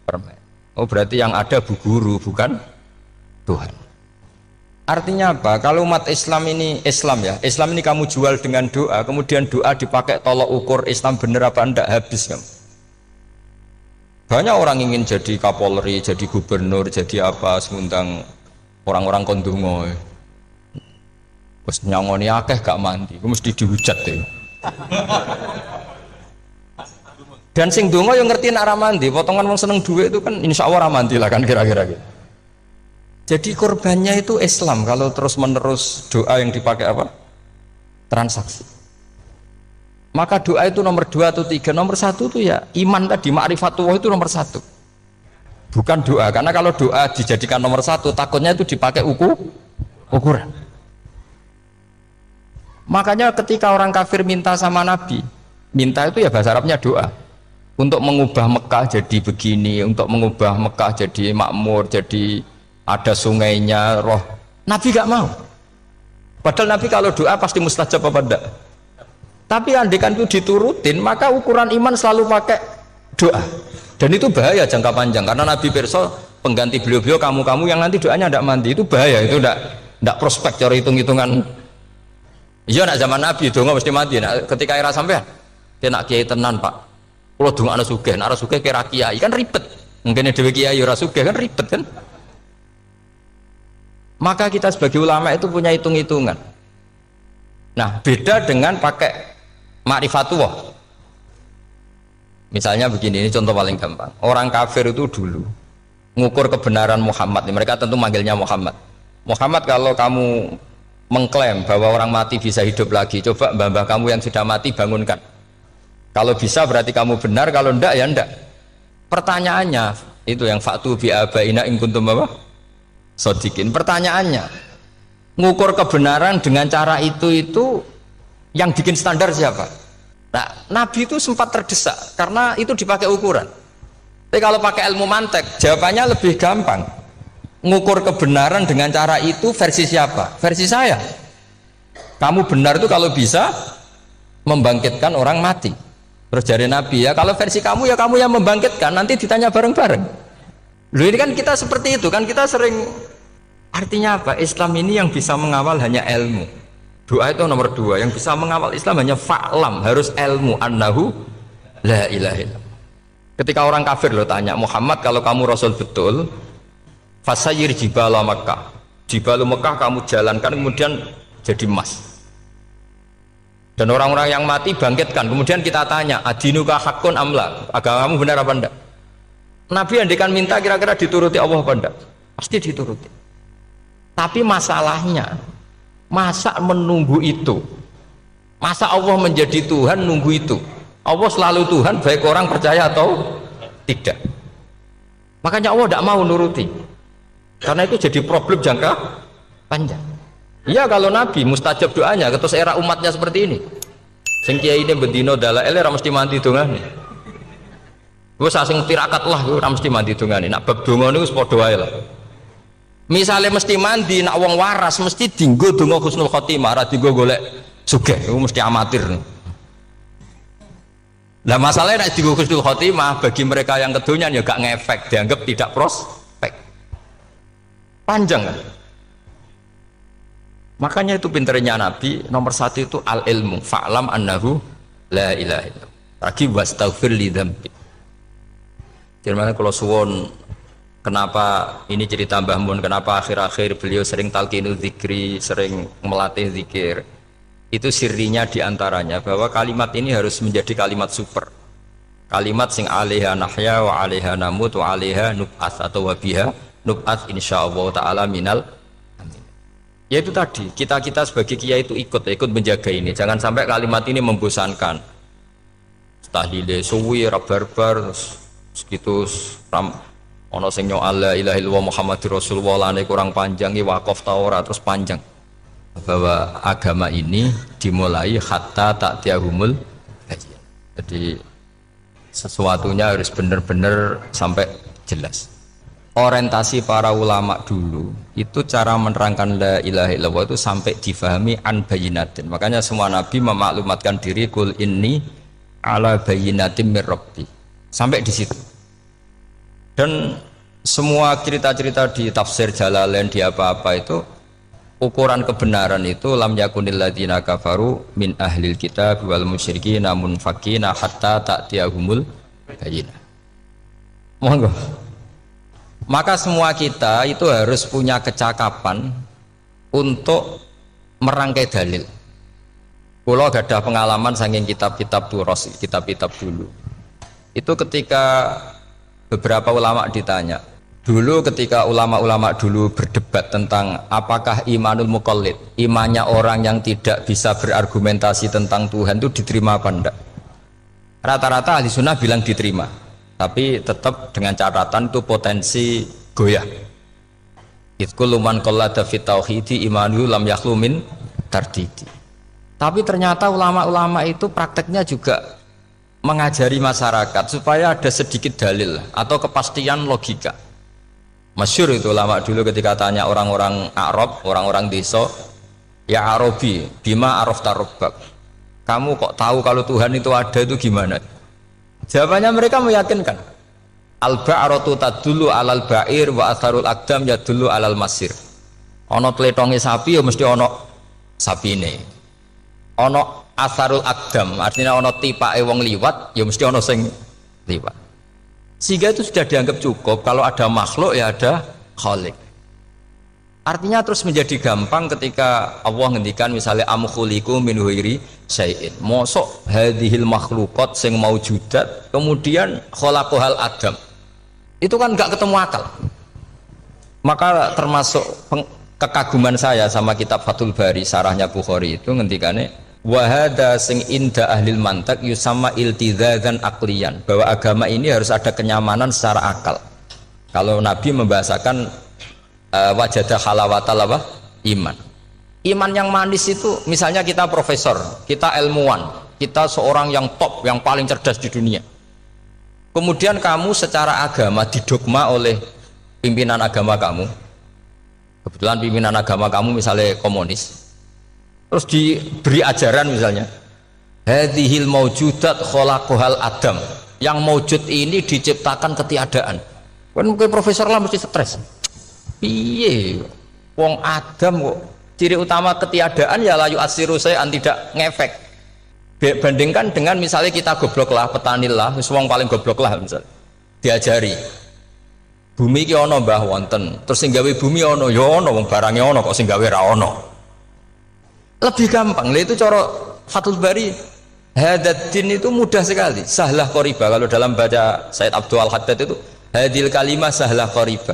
Permen. Oh berarti yang ada bu guru bukan Tuhan. Artinya apa? Kalau umat Islam ini Islam ya, Islam ini kamu jual dengan doa, kemudian doa dipakai tolok ukur Islam bener apa enggak, habis kamu. Banyak orang ingin jadi Kapolri, jadi gubernur, jadi apa, mengundang orang-orang kondungo. Terus nyangoni akeh gak mandi, mesti dihujat deh. Dan sing donga yang ngerti nak ramandi, potongan wong seneng duit itu kan insya Allah ramandi lah kan kira-kira gitu. Jadi korbannya itu Islam kalau terus menerus doa yang dipakai apa? Transaksi. Maka doa itu nomor 2 atau 3, nomor 1 itu ya iman tadi, ma'rifatullah itu nomor 1. Bukan doa, karena kalau doa dijadikan nomor 1 takutnya itu dipakai ukuran. Makanya ketika orang kafir minta sama Nabi, minta itu ya bahasa Arabnya doa. Untuk mengubah Mekah jadi begini, untuk mengubah Mekah jadi makmur, jadi ada sungainya, roh. Nabi gak mau. Padahal Nabi kalau doa pasti mustajab apa enggak? Tapi andekan itu diturutin, maka ukuran iman selalu pakai doa. Dan itu bahaya jangka panjang, karena Nabi pirsa pengganti beliau-beliau kamu-kamu yang nanti doanya tidak mandi, itu bahaya, itu tidak prospek cara hitung-hitungan. Iya nak zaman Nabi donga mesti mati. Nah, ketika era sampean, dia nak kiai tenan Pak. Kalau donga ana sugih, nak sugih kira kiai kan ribet. Mungkin dhewe kiai ora sugih kan ribet kan. Maka kita sebagai ulama itu punya hitung-hitungan. Nah, beda dengan pakai ma'rifatullah. Misalnya begini, ini contoh paling gampang. Orang kafir itu dulu mengukur kebenaran Muhammad, mereka tentu manggilnya Muhammad. Muhammad, kalau kamu mengklaim bahwa orang mati bisa hidup lagi, coba mbah-mbah kamu yang sudah mati bangunkan. Kalau bisa berarti kamu benar, kalau ndak ya ndak. Pertanyaannya itu yang faktu bi abaina in kuntum apa? Sodikin. Pertanyaannya, ngukur kebenaran dengan cara itu yang bikin standar siapa? Nah, Nabi itu sempat terdesak karena itu dipakai ukuran. Tapi kalau pakai ilmu mantek, jawabannya lebih gampang. Ngukur kebenaran dengan cara itu versi siapa? Versi saya. Kamu benar itu kalau bisa membangkitkan orang mati. Terus dari Nabi, ya kalau versi kamu ya kamu yang membangkitkan, nanti ditanya bareng-bareng. Loh, ini kan kita seperti itu kan, kita sering. Artinya apa? Islam ini yang bisa mengawal hanya ilmu. Doa itu nomor 2, yang bisa mengawal Islam hanya fa'lam, harus ilmu annahu la ilaha illallah. Ketika orang kafir lo tanya, Muhammad kalau kamu Rasul betul, fasayir jibala Makkah, jibalu Mekah kamu jalankan kemudian jadi emas. Dan orang-orang yang mati bangkitkan, kemudian kita tanya, adinuka hakun amla, agamamu benar apa enggak? Nabi andikan minta kira-kira dituruti Allah apa enggak? Pasti dituruti. Tapi masalahnya, masa menunggu itu? Masa Allah menjadi Tuhan nunggu itu? Allah selalu Tuhan baik orang percaya atau tidak. Makanya Allah tidak mau nuruti, karena itu jadi problem jangka panjang. Iya, kalau Nabi mustajab doanya, terus era umatnya seperti ini, sing kiai ini bendino dalail ora mesti mandi dongane. Wis sing tirakat lah ora mesti mandi dongane. Nak bab donga niku wis padha wae lah. Misalnya mesti mandi, nak wong waras mesti dinggo donga husnul khotimah, ora dinggo golek sugih, itu mesti amatir. Nah masalahnya nak dinggo husnul khotimah bagi mereka yang kedonyan ya gak ngefek, dianggap tidak prospek. Panjang kan? Makanya itu pinternya Nabi, nomor 1 itu al ilmu, fa'lam annahu la ilaha illallah. Lagi wastaghfir li dzambi. Jadi kalau suwon, kenapa ini cerita Mbah Mun, kenapa akhir-akhir beliau sering talqinu zikri, sering melatih zikir, itu sirinya diantaranya bahwa kalimat ini harus menjadi kalimat super, kalimat sing alaiha nahya wa alaiha namut wa alaiha nub'ats, atau wabiha nub'ats insyaallah ta'ala minal amin. Yaitu tadi, kita sebagai kiai itu ikut menjaga ini, jangan sampai kalimat ini membosankan. Tahlile suwi barbar segitu ono sing nyoal la ilaha illallah Muhammadur Rasulullah lane kurang panjang, wakaf ta ora terus panjang, bahwa agama ini dimulai hatta ta'tiyahumul bayyinah. Jadi sesuatunya harus benar-benar sampai jelas. Orientasi para ulama dulu itu cara menerangkan la ilaha illallah itu sampai difahami an bayyinatin. Makanya semua nabi memaklumatkan diri kul inni ala bayyinatin mir rabbi, sampai di situ. Dan semua cerita-cerita di tafsir Jalalain, di apa-apa itu ukuran kebenaran itu lam yakunil ladzina kafaru min ahlil kitab wal musyrikin namun fakina hatta ta'tiyahumul bayyinah. Monggo. Maka semua kita itu harus punya kecakapan untuk merangkai dalil. Kalau gak ada pengalaman saking kitab-kitab turos, kitab-kitab dulu. Itu ketika beberapa ulama ditanya, dulu ketika ulama-ulama dulu berdebat tentang apakah imanul muqallid, imannya orang yang tidak bisa berargumentasi tentang Tuhan itu diterima apa enggak, rata-rata ahli sunnah bilang diterima, tapi tetap dengan catatan itu potensi goyah. Idzkullu man qallada fit tauhidi imanuhu lam yakhlu min tardidi. Tapi ternyata ulama-ulama itu prakteknya juga mengajari masyarakat supaya ada sedikit dalil atau kepastian logika. Masyhur itu ulama dulu ketika tanya orang-orang Arab, orang-orang desa, Ya Arabi, bima arafta rabbak. Kamu kok tahu kalau Tuhan itu ada, itu gimana? Jawabannya mereka meyakinkan. Al-ba'ratu tadullu alal ba'ir wa atharul aqdam yadullu alal masir. Ono tletonge sapi ya mesti ono sapine. Ono atharul aqdam, artinya ono tipake wong liwat ya mesti ono sing liwat. Sehingga itu sudah dianggap cukup kalau ada makhluk ya ada khalik. Artinya terus menjadi gampang ketika Allah ngendikan misalnya am khuliqu min ghairi syai'in. Mosok hadhil makhluqat sing maujudat kemudian khalaqahal adam. Itu kan enggak ketemu akal. Maka termasuk kekaguman saya sama kitab Fathul Bari sarahnya Bukhari itu ngendikane wa hadza sing inda ahlil mantak yusamma iltizazan aqliyan, bahwa agama ini harus ada kenyamanan secara akal. Kalau Nabi membahasakan wajadah halawatal apa? Iman. Iman yang manis itu misalnya kita profesor, kita ilmuwan, kita seorang yang top, yang paling cerdas di dunia. Kemudian kamu secara agama didogma oleh pimpinan agama kamu. Kebetulan pimpinan agama kamu misalnya komunis. Terus diberi ajaran misalnya hadhil maujudat khalaqahal adam. Yang maujud ini diciptakan ketiadaan. Kan mungkin profesor lah mesti stres. Piye wong Adam kok ciri utama ketiadaan ya layu asiru saya tidak ngefek. Bandingkan dengan misalnya kita goblok lah, petani lah, wong paling goblok lah misalnya diajari bumi ki ana mbah wonten, terus sing gawe bumi ana ya ana, wong barange ana kok sing gawe ra ana. Lebih gampang lah itu cara Fathul Bari. Hadaddin itu mudah sekali, sahlah qoriba. Kalau dalam baca Said Abdul Haddad itu hadil kalimah sahlah qoriba.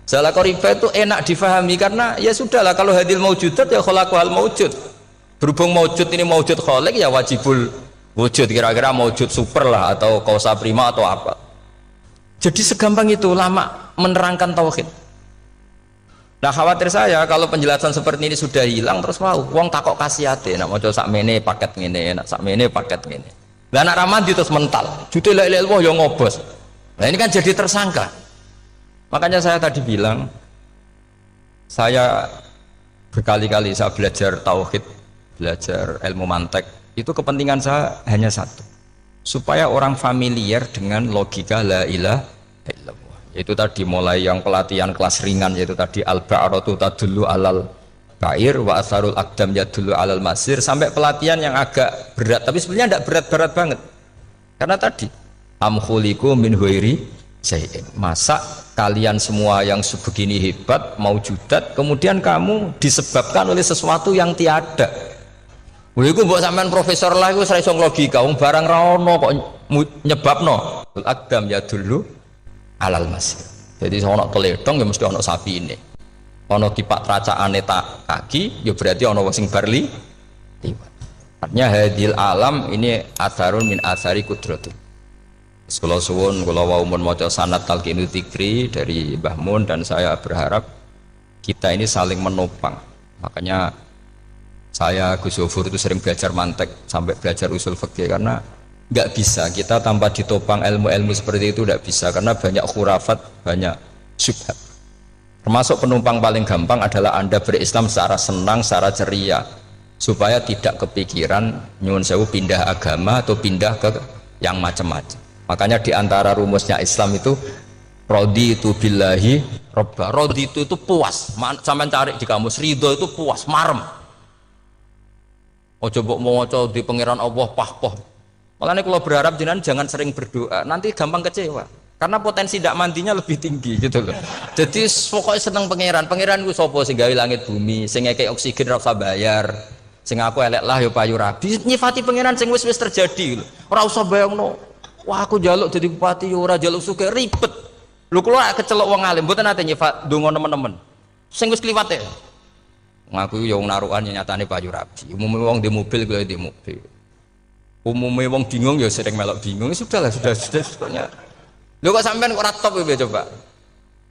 Salah qoriba itu enak difahami karena ya sudahlah, kalau hadil maujudat ya khalaqahal maujud. Berhubung maujud ini maujud khaliq ya wajibul wujud, kira-kira maujud super lah atau kausa prima atau apa. Jadi segampang itu lama menerangkan tauhid. Nah khawatir saya kalau penjelasan seperti ini sudah hilang terus mau wong takok kasihate nak maca sakmene paket ngene, nak sakmene paket ngene. Lah anak ramadi terus mental. Jute la ilaha illallah ya ngobos. Nah ini kan jadi tersangka. Makanya saya tadi bilang, saya berkali-kali saya belajar tauhid, belajar ilmu mantek, itu kepentingan saya hanya satu, supaya orang familiar dengan logika la ilaha illallah. Itu tadi mulai yang pelatihan kelas ringan, yaitu tadi al-ba'ratu tadullu alal ba'ir wa asarul aqdam yadullu alal masir, sampai pelatihan yang agak berat, tapi sebenarnya tidak berat-berat banget. Karena tadi am khuliqu min ghairi syai'in. Masa kalian semua yang sebegini hebat maujudat kemudian kamu disebabkan oleh sesuatu yang tiada. Iku mbok sampean profesor lah iku ora iso logika, wong barang ra ono kok nyebabno. Al-aqdam ya dulu alal masir. Jadi ono teledong ya mesti ono sapine. Ono tipak tracaane tak kaki ya berarti ono wong sing barli liwat. Artinya hadil alam ini atharun min athari qudrati. Kalau suwun, kalau wau mun maca sanad talqinu dzikri dari Mbah Mun, dan saya berharap kita ini saling menopang. Makanya saya Gus Zofur itu sering belajar mantek sampai belajar usul fikih, karena nggak bisa kita tanpa ditopang ilmu-ilmu seperti itu, tidak bisa, karena banyak khurafat, banyak syubhat. Termasuk penumpang paling gampang adalah Anda berislam secara senang, secara ceria, supaya tidak kepikiran nyuwun sewu pindah agama atau pindah ke yang macam-macam. Makanya diantara rumusnya Islam itu raditu billahi robba. Raditu itu puas. Sampai cari di kamus, ridho itu puas, marem. Ojo mbok maca di pangeran Allah pah-pah. Makanya kalau berharap jenengan jangan sering berdoa, nanti gampang kecewa. Karena potensi tidak mandinya lebih tinggi gitu loh. Jadi pokoknya seneng pangeran. Pangeran ku sapa sing gawe langit bumi, sing ngekek oksigen ora usah bayar. Sing aku elek lah ya payu rabi. Nyifati pangeran sing wis terjadi. Ora usah bayangno. Wah aku jaluk jadi bupati ora jaluk suke ribet. Lu keluar kecelok wong alim mboten nate nyifat donga teman-teman. Sing wis kliwat ya. Ngaku ya wong narukan nyatane payu rabi. Umume wong di mobil kuwi di mobil. Umume wong bingung ya sering melok bingung. Sudahlah sudah sebetulnya. Lho kok sampean kok ora top ya coba.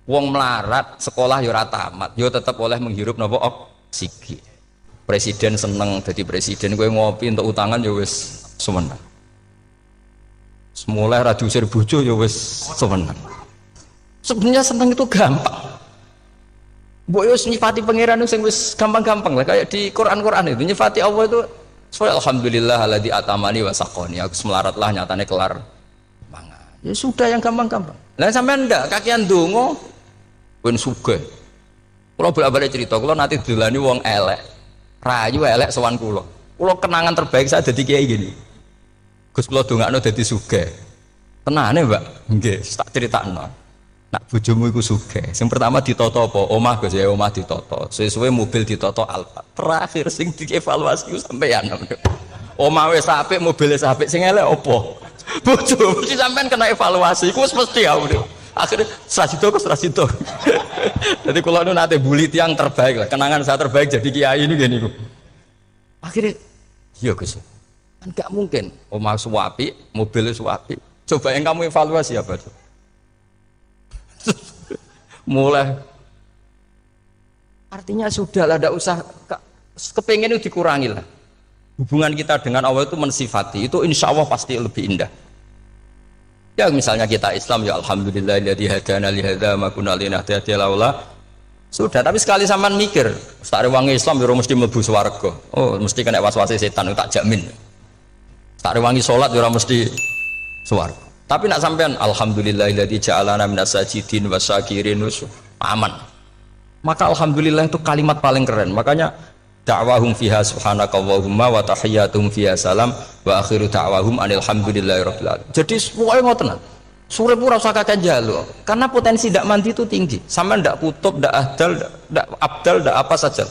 Wong melarat sekolah ya ora tamat, ya tetep oleh menghirup napa oksigen. Presiden seneng dadi presiden, kowe ngopi untuk utangan ya wis semenang. Semulai ra diusir bojo ya wis seneng. Sebenarnya seneng itu gampang. Mbok yo nyifati pangeran sing wis gampang-gampang lah kayak di Quran itu nyifati Allah itu soal alhamdulillah alladzi atamani wa saqoni aku semelaratlah nyatane kelar mangan. Ya sudah yang gampang-gampang. Lah sampean ndak kakean donga ben sugih. Kula bolak-balik cerita, kula nanti dilani wong elek. Rayu elek sowan kula. Kula kenangan terbaik saya dadi kiai gini. Gus kula dongakno dadi sugih. Tenane, Mbak? Nggih, tak critakno. Nak bojomu iku sugih. Sing pertama ditoto apa? Omah Gus ya, omah ditoto. Suwe-suwe mobil ditoto Alfa. Terakhir sing dievaluasi ku sampeyan. Omah wis apik, mobil wis apik, sing elek apa? Bojomu mesti sampean kena evaluasi. Iku wis mesti ya. Akhirnya serasito. Jadi kalau nu nate bully tiang terbaik lah. Kenangan saya terbaik jadi kiai ini gini. Akhirnya, iya Gus. Kan gak mungkin. Omah suwapi, mobil suwapi. Coba yang kamu evaluasi apa tuh? Mulai artinya sudah lah, tidak usah kepengen itu dikurangi lah. Hubungan kita dengan Allah itu mensifati itu insya Allah pasti lebih indah. Ya misalnya kita Islam ya alhamdulillahilladzi hadana li hadza ma kunna linahtadiya laula. Sudah, tapi sekali sampean mikir tak rewangi Islam ya mesti mlebu swarga. Oh mesti kena waswase setan tak jamin. Tak rewangi salat ya mesti swarga. Tapi nak sampean alhamdulillahilladzi ja'alana minas sajidin wasyakirin aman. Maka alhamdulillah itu kalimat paling keren. Makanya da'wahum fiha subhanakallahumma wa tahiyyatuhum fiha salam wa akhiru da'wahum alhamdulillahirabbil alamin. Jadi pokoke ngoten. Sore ora usah kakek njaluk. Karena potensi ndak mandi itu tinggi. Sampean ndak kutub, ndak ahdal, ndak abdal, ndak apa saja.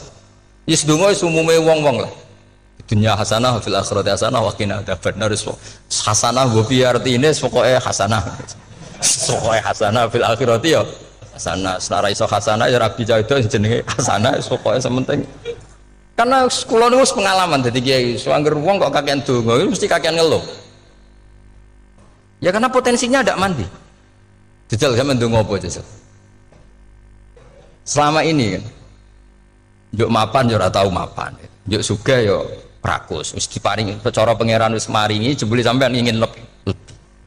Wis donga wis umume wong-wong lah. Dunia hasanah fil akhirati hasanah wa qina adzabannar. Hasanah go piye artine pokoke hasanah. Pokoke hasanah fil akhirati ya hasanah. Senara iso hasanah ya rabi itu jenenge hasanah pokoke sementing. Karena kula niku pengalaman dadi kiai, suangger wong kok kakean donga mesti kakean ngeluh. Ya karena potensinya ndak mandi. Jajal sampean ndonga apa jajal? Selama ini kan njuk mapan yo ora tau mapan. Njuk sugih yo rakus, wis diparingi cara pangeran wis maringi jebule sampean ingin lebih.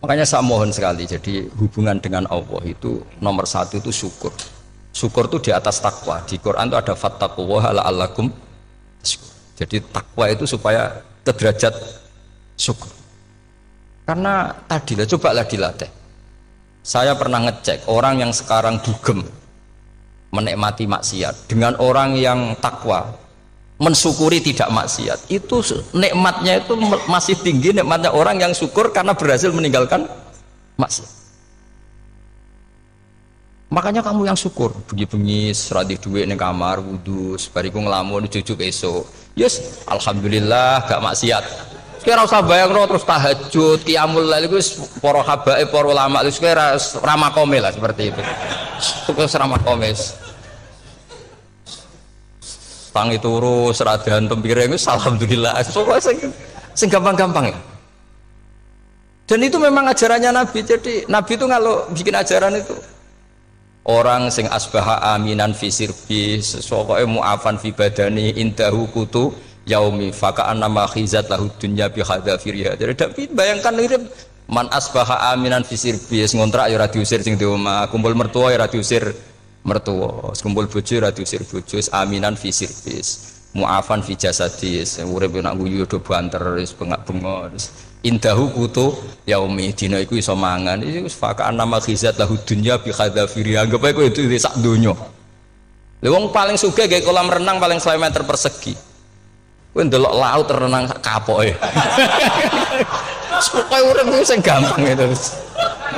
Makanya saya mohon sekali, jadi hubungan dengan Allah itu nomor satu itu syukur. Syukur itu di atas takwa. Di Quran itu ada fattaqullaha la'allakum tashkurun. Jadi takwa itu supaya ke derajat syukur. Karena tadilah cobalah dilatih. Saya pernah ngecek orang yang sekarang dugem menikmati maksiat dengan orang yang takwa mensyukuri tidak maksiat, itu nikmatnya itu masih tinggi nikmatnya orang yang syukur karena berhasil meninggalkan maksiat. Makanya kamu yang syukur bengi-bengi seradi duit ning kamar wudu bariku ngelamun jujuk esuk yes alhamdulillah gak maksiat. Kira usah bayangno terus tahajud qiyamul lail iku wis para habaib para ulama wis kira ramakome lah seperti itu. Terus ramakome tangi turu seradahan tempiring itu alhamdulillah pokoknya sing gampang-gampang ya. Dan itu memang ajarannya Nabi. Jadi Nabi itu kalau bikin ajaran itu orang sing asbaha aminan fi sirbi pokoknya mu'afan fi badani indahu kutu yaumi faka'an nama khizat lahu dunya bi khadafiriha. Jadi David bayangkan mirip man asbaha aminan fi sirbi ngontrak ya ora diusir sing di omah, kumpul mertua ya ora diusir mertua, kumpul bojo ra diusir bojo, aminan fi sirbis, mu'afan fi jasadis, urip nak guyu do banter wis bengak-bengok. Indahu kutu yaumi dina iku iso mangan. Iki wis fakaan nama khizat lahu dunya bi khadafiri. Anggap ae kowe itu sak donya. Lha wong paling sugih gawe kolam renang paling 100 meter persegi. Kowe ndelok laut renang sak kapoke. Pokoke urip sing gampang itu.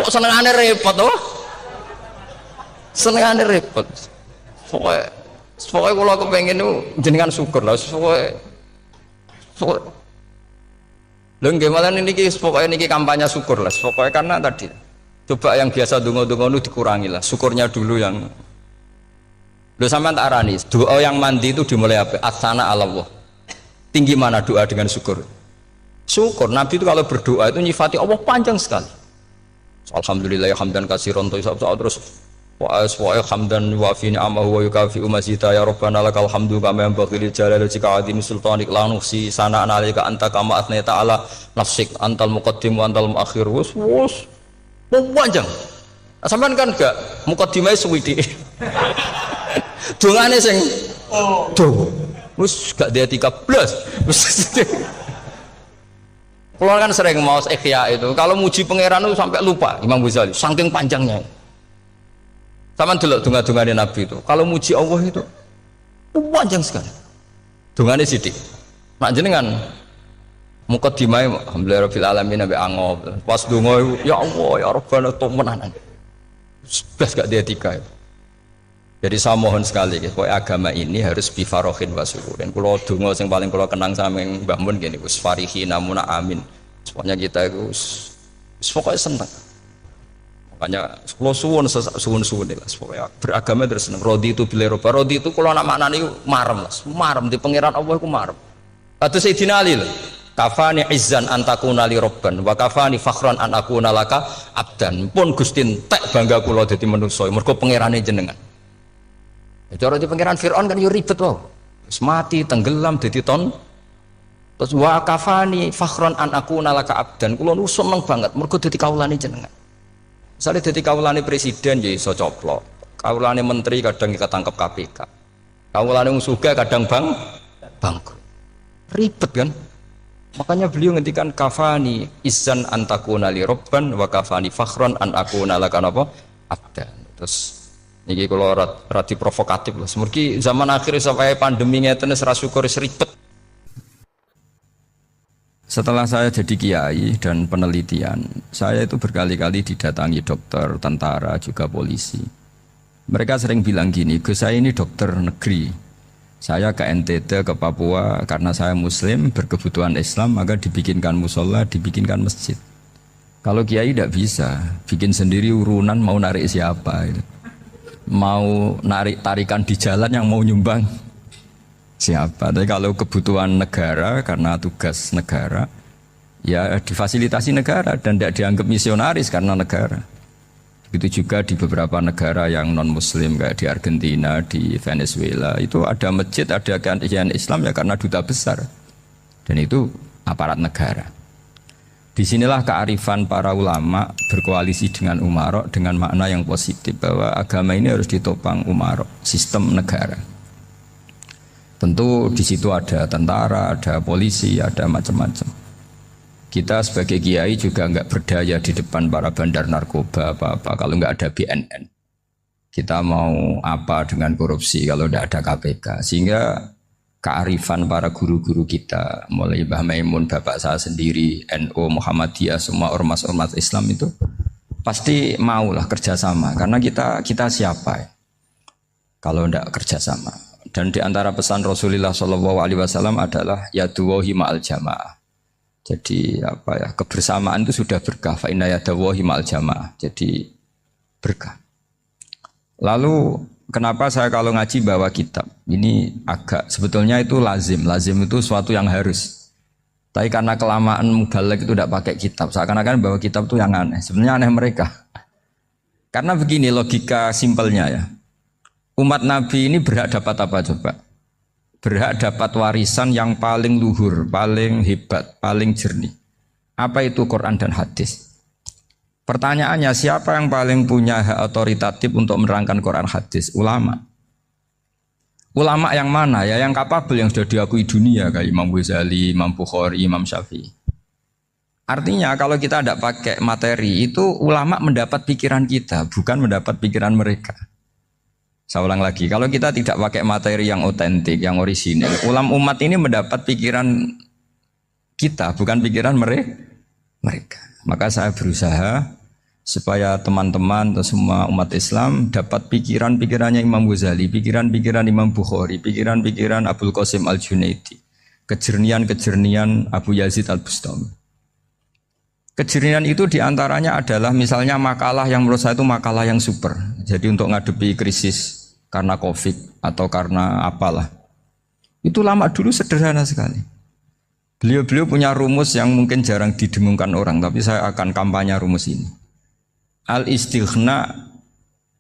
Kok senengane repot to? Senengane repot. Pokoknya kalau kepengen itu jenengan syukur lah. Pokoknya lho nggih malah niki pokoknya niki kampanye syukur lah. Pokoknya karena tadi coba yang biasa donga-donga itu dikurangi lah. Syukurnya dulu yang lho sampean tak arani. Doa yang mandi itu dimulai apa? Asana Allah. Tinggi mana doa dengan syukur? Syukur. Nabi itu kalau berdoa itu nyifati Allah panjang sekali. Alhamdulillah hamdan katsiran terus wa hamdan wa fi ni'amahu wa yukafi umazita ya rabbana lakal hamdu kama yanbaghi li jalali wajhika azim sultanik la nuhsi sana'an 'alaika anta kama athnayta 'ala nafsik antal muqaddim wa antal muakhir. Wus panjang. Sampean kan gak muqaddimah suwidi. dongane sing dawa. Wis gak dia 13. Kalau kan sering mau ikhya itu, kalau muji pangeran itu sampai lupa Imam Ghazali, saking panjangnya. Sama dulu donga-dongane Nabi itu, kalau muji Allah itu panjang sekali. Dongane sithik. Mak jenengan mukadimah alhamdulillah rabbil alamin nabi angob. Pas donga ya Allah ya Rabbana temenan. Sudah gak dia tiga itu. Jadi saya mohon sekali, agama ini harus bifarohin wa syukurin. Kalau donga yang paling kalau kenang sama Mbah Mun gini, us farihina muna amin. Pokoknya kita itu pokoknya senang. Makanya kalau suwun lah, pokoknya beragama terus senang. Rodi itu bila roba, rodi itu kalau anak maknanya marem lah, marem di pangeran Allah itu marem. Kata Sayyidina Ali lah, kafani izzan antakuna li robban, wa kafani fakhran an akuna laka abdan. Pun Gustin tek bangga kula dadi manusa, mergo pangerane jenengan. Cara di pangeran Fir'aun kan yo ribet wae. Wis mati tenggelam dadi ton. Terus wa kafani fakhran an akuna laka abdan. Kula nu seneng banget mergo dadi kawulane jenengan. Misale dadi kawulane presiden ya iso coplok. Kawulane menteri kadang ketangkep KPK. Kawulane wong sugih kadang bangkrut. Ribet kan? Makanya beliau ngendikan kafani izzan antakuna li robban wa kafani fakhran an akuna laka napa abdan. Terus niki kalau rati provokatif loh. Semoga zaman akhir sampai pandemi ngeten ora syukur ribet. Setelah saya jadi kiai dan penelitian, saya itu berkali-kali didatangi dokter, tentara, juga polisi. Mereka sering bilang gini, Gus saya ini dokter negeri. Saya ke NTT, ke Papua, karena saya muslim, berkebutuhan Islam, maka dibikinkan musola, dibikinkan masjid. Kalau kiai tidak bisa, bikin sendiri urunan mau narik siapa itu. Mau narik tarikan di jalan yang mau nyumbang siapa. Tapi kalau kebutuhan negara karena tugas negara ya difasilitasi negara dan tidak dianggap misionaris karena negara. Begitu juga di beberapa negara yang non muslim kayak di Argentina, di Venezuela itu ada masjid, ada kajian Islam ya karena duta besar dan itu aparat negara. Disinilah kearifan para ulama berkoalisi dengan umarok dengan makna yang positif bahwa agama ini harus ditopang umarok, sistem negara. Tentu di situ ada tentara, ada polisi, ada macam-macam. Kita sebagai kiai juga nggak berdaya di depan para bandar narkoba apa-apa kalau nggak ada BNN. Kita mau apa dengan korupsi kalau tidak ada KPK? Sehingga kearifan para guru-guru kita, mulai Mbah Maimun, bapak saya sendiri, NU, Muhammadiyah, semua ormas-ormas Islam itu pasti maulah kerjasama. Karena kita siapa ya? Kalau tidak kerjasama. Dan di antara pesan Rasulullah SAW adalah yaduwahi ma'al jamaah. Jadi apa ya? Kebersamaan itu sudah berkah. Fa inna yaduwahi ma'al jamaah. Jadi berkah. Lalu kenapa saya kalau ngaji bawa kitab? Ini agak sebetulnya itu lazim. Lazim itu suatu yang harus. Tapi karena kelamaan mubalek itu tidak pakai kitab. Seakan-akan bawa kitab itu yang aneh. Sebenarnya aneh mereka. Karena begini logika simpelnya ya. Umat Nabi ini berhak dapat apa coba? Berhak dapat warisan yang paling luhur, paling hebat, paling jernih. Apa itu Quran dan hadis? Pertanyaannya, siapa yang paling punya hak otoritatif untuk menerangkan Quran hadis? Ulama. Ulama yang mana? Ya yang kapabel, yang sudah diakui dunia kayak Imam Ghazali, Imam Bukhari, Imam Syafi'i. Artinya kalau kita tidak pakai materi itu ulama mendapat pikiran kita, bukan mendapat pikiran mereka. Saya ulang lagi, kalau kita tidak pakai materi yang otentik, yang orisinil, umat ini mendapat pikiran kita, bukan pikiran mereka. Maka saya berusaha supaya teman-teman atau semua umat Islam dapat pikiran-pikirannya Imam Ghazali, pikiran-pikiran Imam Bukhari, pikiran-pikiran Abdul Qasim Al-Junaidi, kejernian-kejernian Abu Yazid Al-Bustami. Kejernian itu diantaranya adalah misalnya makalah yang menurut saya itu makalah yang super. Jadi untuk ngadepi krisis karena COVID atau karena apalah. Itu lama dulu sederhana sekali. Beliau punya rumus yang mungkin jarang didengungkan orang, tapi saya akan kampanye rumus ini. Al-istighna,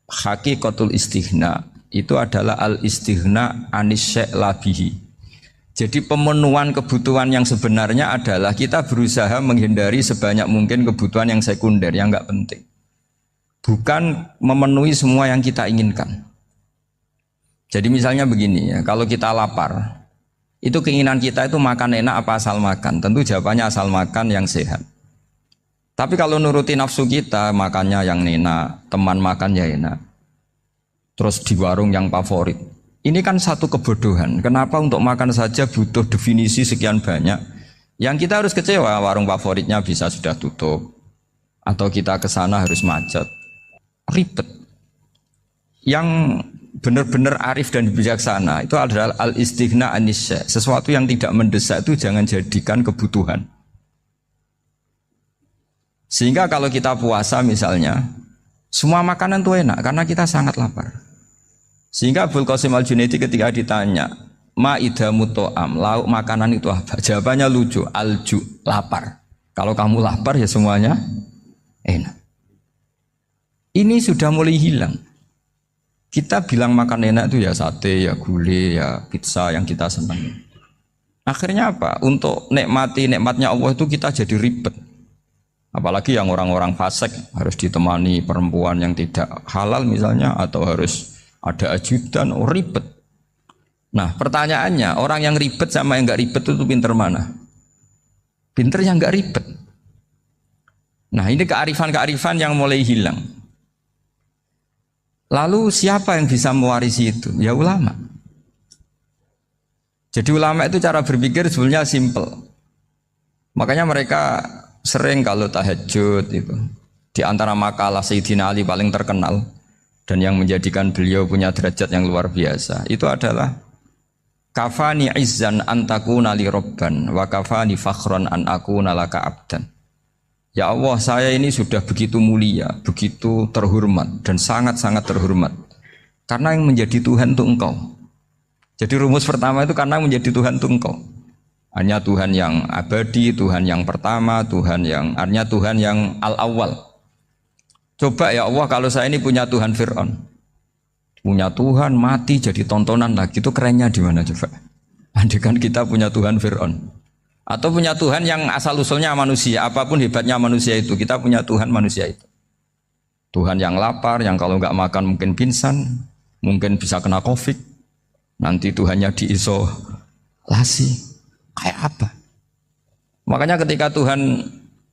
hakikatul istighna, itu adalah al-istighna anis syai' labihi. Jadi pemenuhan kebutuhan yang sebenarnya adalah kita berusaha menghindari sebanyak mungkin kebutuhan yang sekunder, yang enggak penting. Bukan memenuhi semua yang kita inginkan. Jadi misalnya begini ya, kalau kita lapar, itu keinginan kita itu makan enak apa asal makan? Tentu jawabannya asal makan yang sehat. Tapi kalau nuruti nafsu kita, makannya yang enak, teman makan ya enak. Terus di warung yang favorit. Ini kan satu kebodohan. Kenapa untuk makan saja butuh definisi sekian banyak? Yang kita harus kecewa, warung favoritnya bisa sudah tutup. Atau kita ke sana harus macet. Ribet. Yang benar-benar arif dan bijaksana itu adalah al-istighna anisya. Sesuatu yang tidak mendesak itu jangan jadikan kebutuhan. Sehingga kalau kita puasa misalnya, semua makanan itu enak karena kita sangat lapar. Sehingga Abul Qasim Al-Junaidi ketika ditanya, ma'idamu to'am, lauk makanan itu apa? Jawabannya lucu, alju, lapar. Kalau kamu lapar ya semuanya enak. Ini sudah mulai hilang. Kita bilang makan enak itu ya sate, ya gulai, ya pizza yang kita senang. Akhirnya apa? Untuk nikmati nikmatnya Allah itu kita jadi ribet. Apalagi yang orang-orang fasik harus ditemani perempuan yang tidak halal misalnya, atau harus ada ajudan, ribet. Nah pertanyaannya, orang yang ribet sama yang nggak ribet itu pinter mana? Pinter yang nggak ribet. Nah ini kearifan-kearifan yang mulai hilang. Lalu siapa yang bisa mewarisi itu? Ya ulama. Jadi ulama itu cara berpikir sebenarnya simple. Makanya mereka sering kalau tahajud itu, di antara makalah Sayyidina Ali paling terkenal dan yang menjadikan beliau punya derajat yang luar biasa itu adalah kafani izzan antakuna li robban wa kafani fakhron an akuna laka abdan. Ya Allah, saya ini sudah begitu mulia, begitu terhormat dan sangat-sangat terhormat karena yang menjadi Tuhan itu Engkau. Jadi rumus pertama itu karena menjadi Tuhan itu Engkau. Hanya Tuhan yang abadi, Tuhan yang pertama, hanya Tuhan yang al-awwal. Coba ya Allah, kalau saya ini punya Tuhan Fir'aun, punya Tuhan mati jadi tontonan lagi, itu kerennya di mana coba? Andaikan kita punya Tuhan Fir'aun, atau punya Tuhan yang asal usulnya manusia, apapun hebatnya manusia itu, kita punya Tuhan manusia itu. Tuhan yang lapar, yang kalau nggak makan mungkin pingsan, mungkin bisa kena COVID, nanti Tuhannya diisolasi. Kayak apa? Makanya ketika Tuhan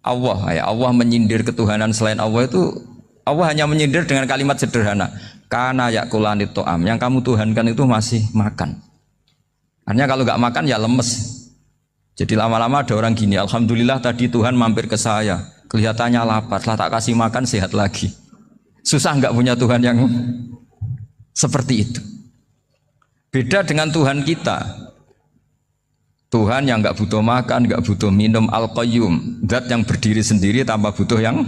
Allah menyindir ketuhanan selain Allah itu, Allah hanya menyindir dengan kalimat sederhana, kana yakulani to'am, yang kamu tuhankan itu masih makan. Artinya kalau nggak makan ya lemes. Jadi lama-lama ada orang gini, alhamdulillah tadi Tuhan mampir ke saya, kelihatannya lapar, setelah tak kasih makan sehat lagi. Susah nggak punya Tuhan yang seperti itu. Beda dengan Tuhan kita. Tuhan yang nggak butuh makan, nggak butuh minum, al-qayyum, zat yang berdiri sendiri tanpa butuh yang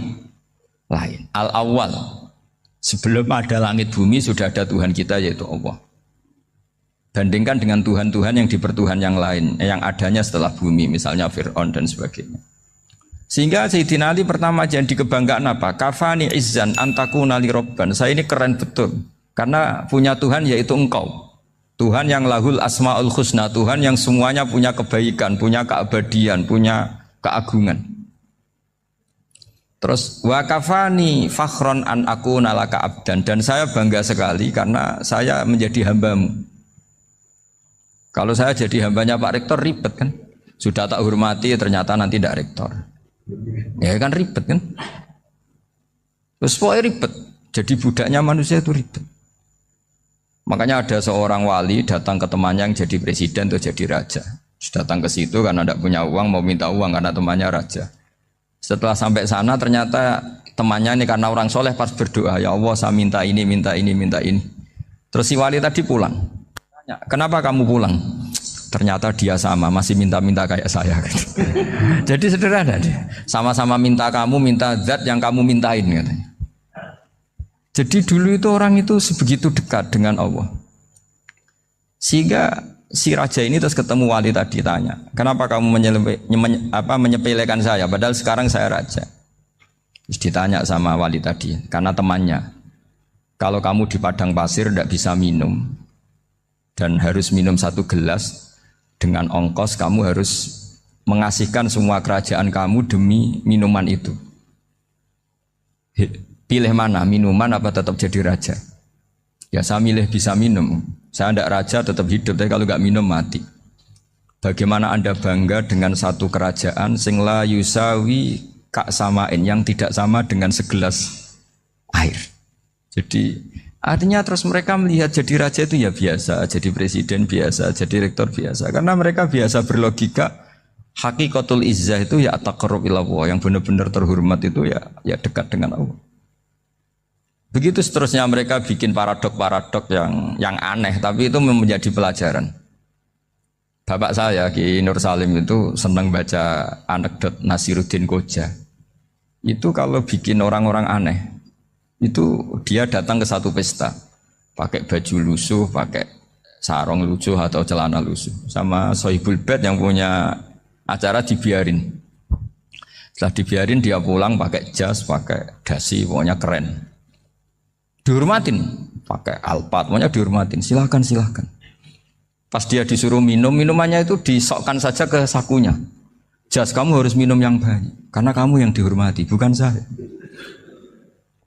lain. Al-awwal, sebelum ada langit bumi sudah ada Tuhan kita yaitu Allah. Bandingkan dengan Tuhan-Tuhan yang dipertuhan yang lain, yang adanya setelah bumi, misalnya Fir'aun dan sebagainya. Sehingga Sayyidina Ali pertama jadi kebanggaan apa? Kafani izzan antakuna li robban. Saya ini keren betul, karena punya Tuhan yaitu Engkau. Tuhan yang lahul asma'ul husna, Tuhan yang semuanya punya kebaikan, punya keabadian, punya keagungan. Terus wa kafani fakhron an akuna laka abdan, dan saya bangga sekali karena saya menjadi hambamu. Kalau saya jadi hambanya Pak Rektor ribet kan? Sudah tak hormati ternyata nanti tidak rektor. Ya kan ribet kan? Terus pokoknya ribet. Jadi budaknya manusia itu ribet. Makanya ada seorang wali datang ke temannya yang jadi presiden atau jadi raja. Datang ke situ karena tidak punya uang, mau minta uang karena temannya raja. Setelah sampai sana ternyata temannya ini karena orang soleh pas berdoa, ya Allah saya minta ini, minta ini, minta ini. Terus si wali tadi pulang. Tanya, kenapa kamu pulang? Ternyata dia sama, masih minta-minta kayak saya. Jadi sederhana dia. Sama-sama minta kamu, minta zat yang kamu mintain katanya. Jadi dulu itu orang itu sebegitu dekat dengan Allah. Sehingga si raja ini terus ketemu wali tadi tanya, kenapa kamu menyepelekan saya padahal sekarang saya raja. Terus ditanya sama wali tadi, karena temannya, kalau kamu di padang pasir tidak bisa minum dan harus minum 1 gelas, dengan ongkos kamu harus mengasihkan semua kerajaan kamu demi minuman itu. Pilih mana, minuman apa tetap jadi raja? Ya saya milih bisa minum. Saya tidak raja tetap hidup, tapi kalau nggak minum mati. Bagaimana Anda bangga dengan satu kerajaan sing la yusawi kak samain, yang tidak sama dengan segelas air. Jadi artinya terus mereka melihat jadi raja itu ya biasa, jadi presiden biasa, jadi rektor biasa. Karena mereka biasa berlogika hakikatul izzah itu ya taqarrub ila Allah, yang benar-benar terhormat itu ya dekat dengan Allah. Begitu seterusnya mereka bikin paradok-paradok yang aneh, tapi itu menjadi pelajaran. Bapak saya Ki Nur Salim itu senang baca anekdot Nasiruddin Koja. Itu kalau bikin orang-orang aneh, itu dia datang ke satu pesta, pakai baju lusuh, pakai sarung lusuh atau celana lusuh, sama Sohibul Bait yang punya acara dibiarin. Setelah dibiarin dia pulang pakai jas, pakai dasi, pokoknya keren. Dihormatin, pakai alpat, pokoknya dihormatin. Silahkan. Pas dia disuruh minum, minumannya itu disokkan saja ke sakunya. Jas, kamu harus minum yang banyak, karena kamu yang dihormati, bukan saya.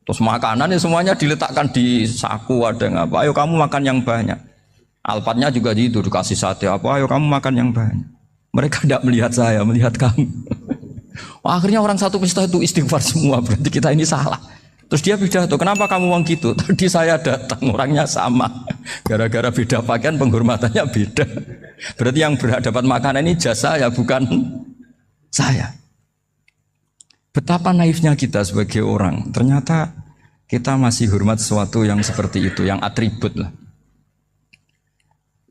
Terus makanannya semuanya diletakkan di saku, ada yang apa? Ayo kamu makan yang banyak. Alpatnya juga gitu, dikasih sate apa? Ayo kamu makan yang banyak. Mereka tidak melihat saya, melihat kamu. Wah, akhirnya orang satu pesta itu istighfar semua, berarti kita ini salah. Terus dia pidato, kenapa kamu ngomong gitu? Tadi saya datang, orangnya sama. Gara-gara beda pakaian, penghormatannya beda. Berarti yang berhak dapat makanan ini jasa ya, bukan saya. Betapa naifnya kita sebagai orang. Ternyata kita masih hormat sesuatu yang seperti itu, yang atribut lah.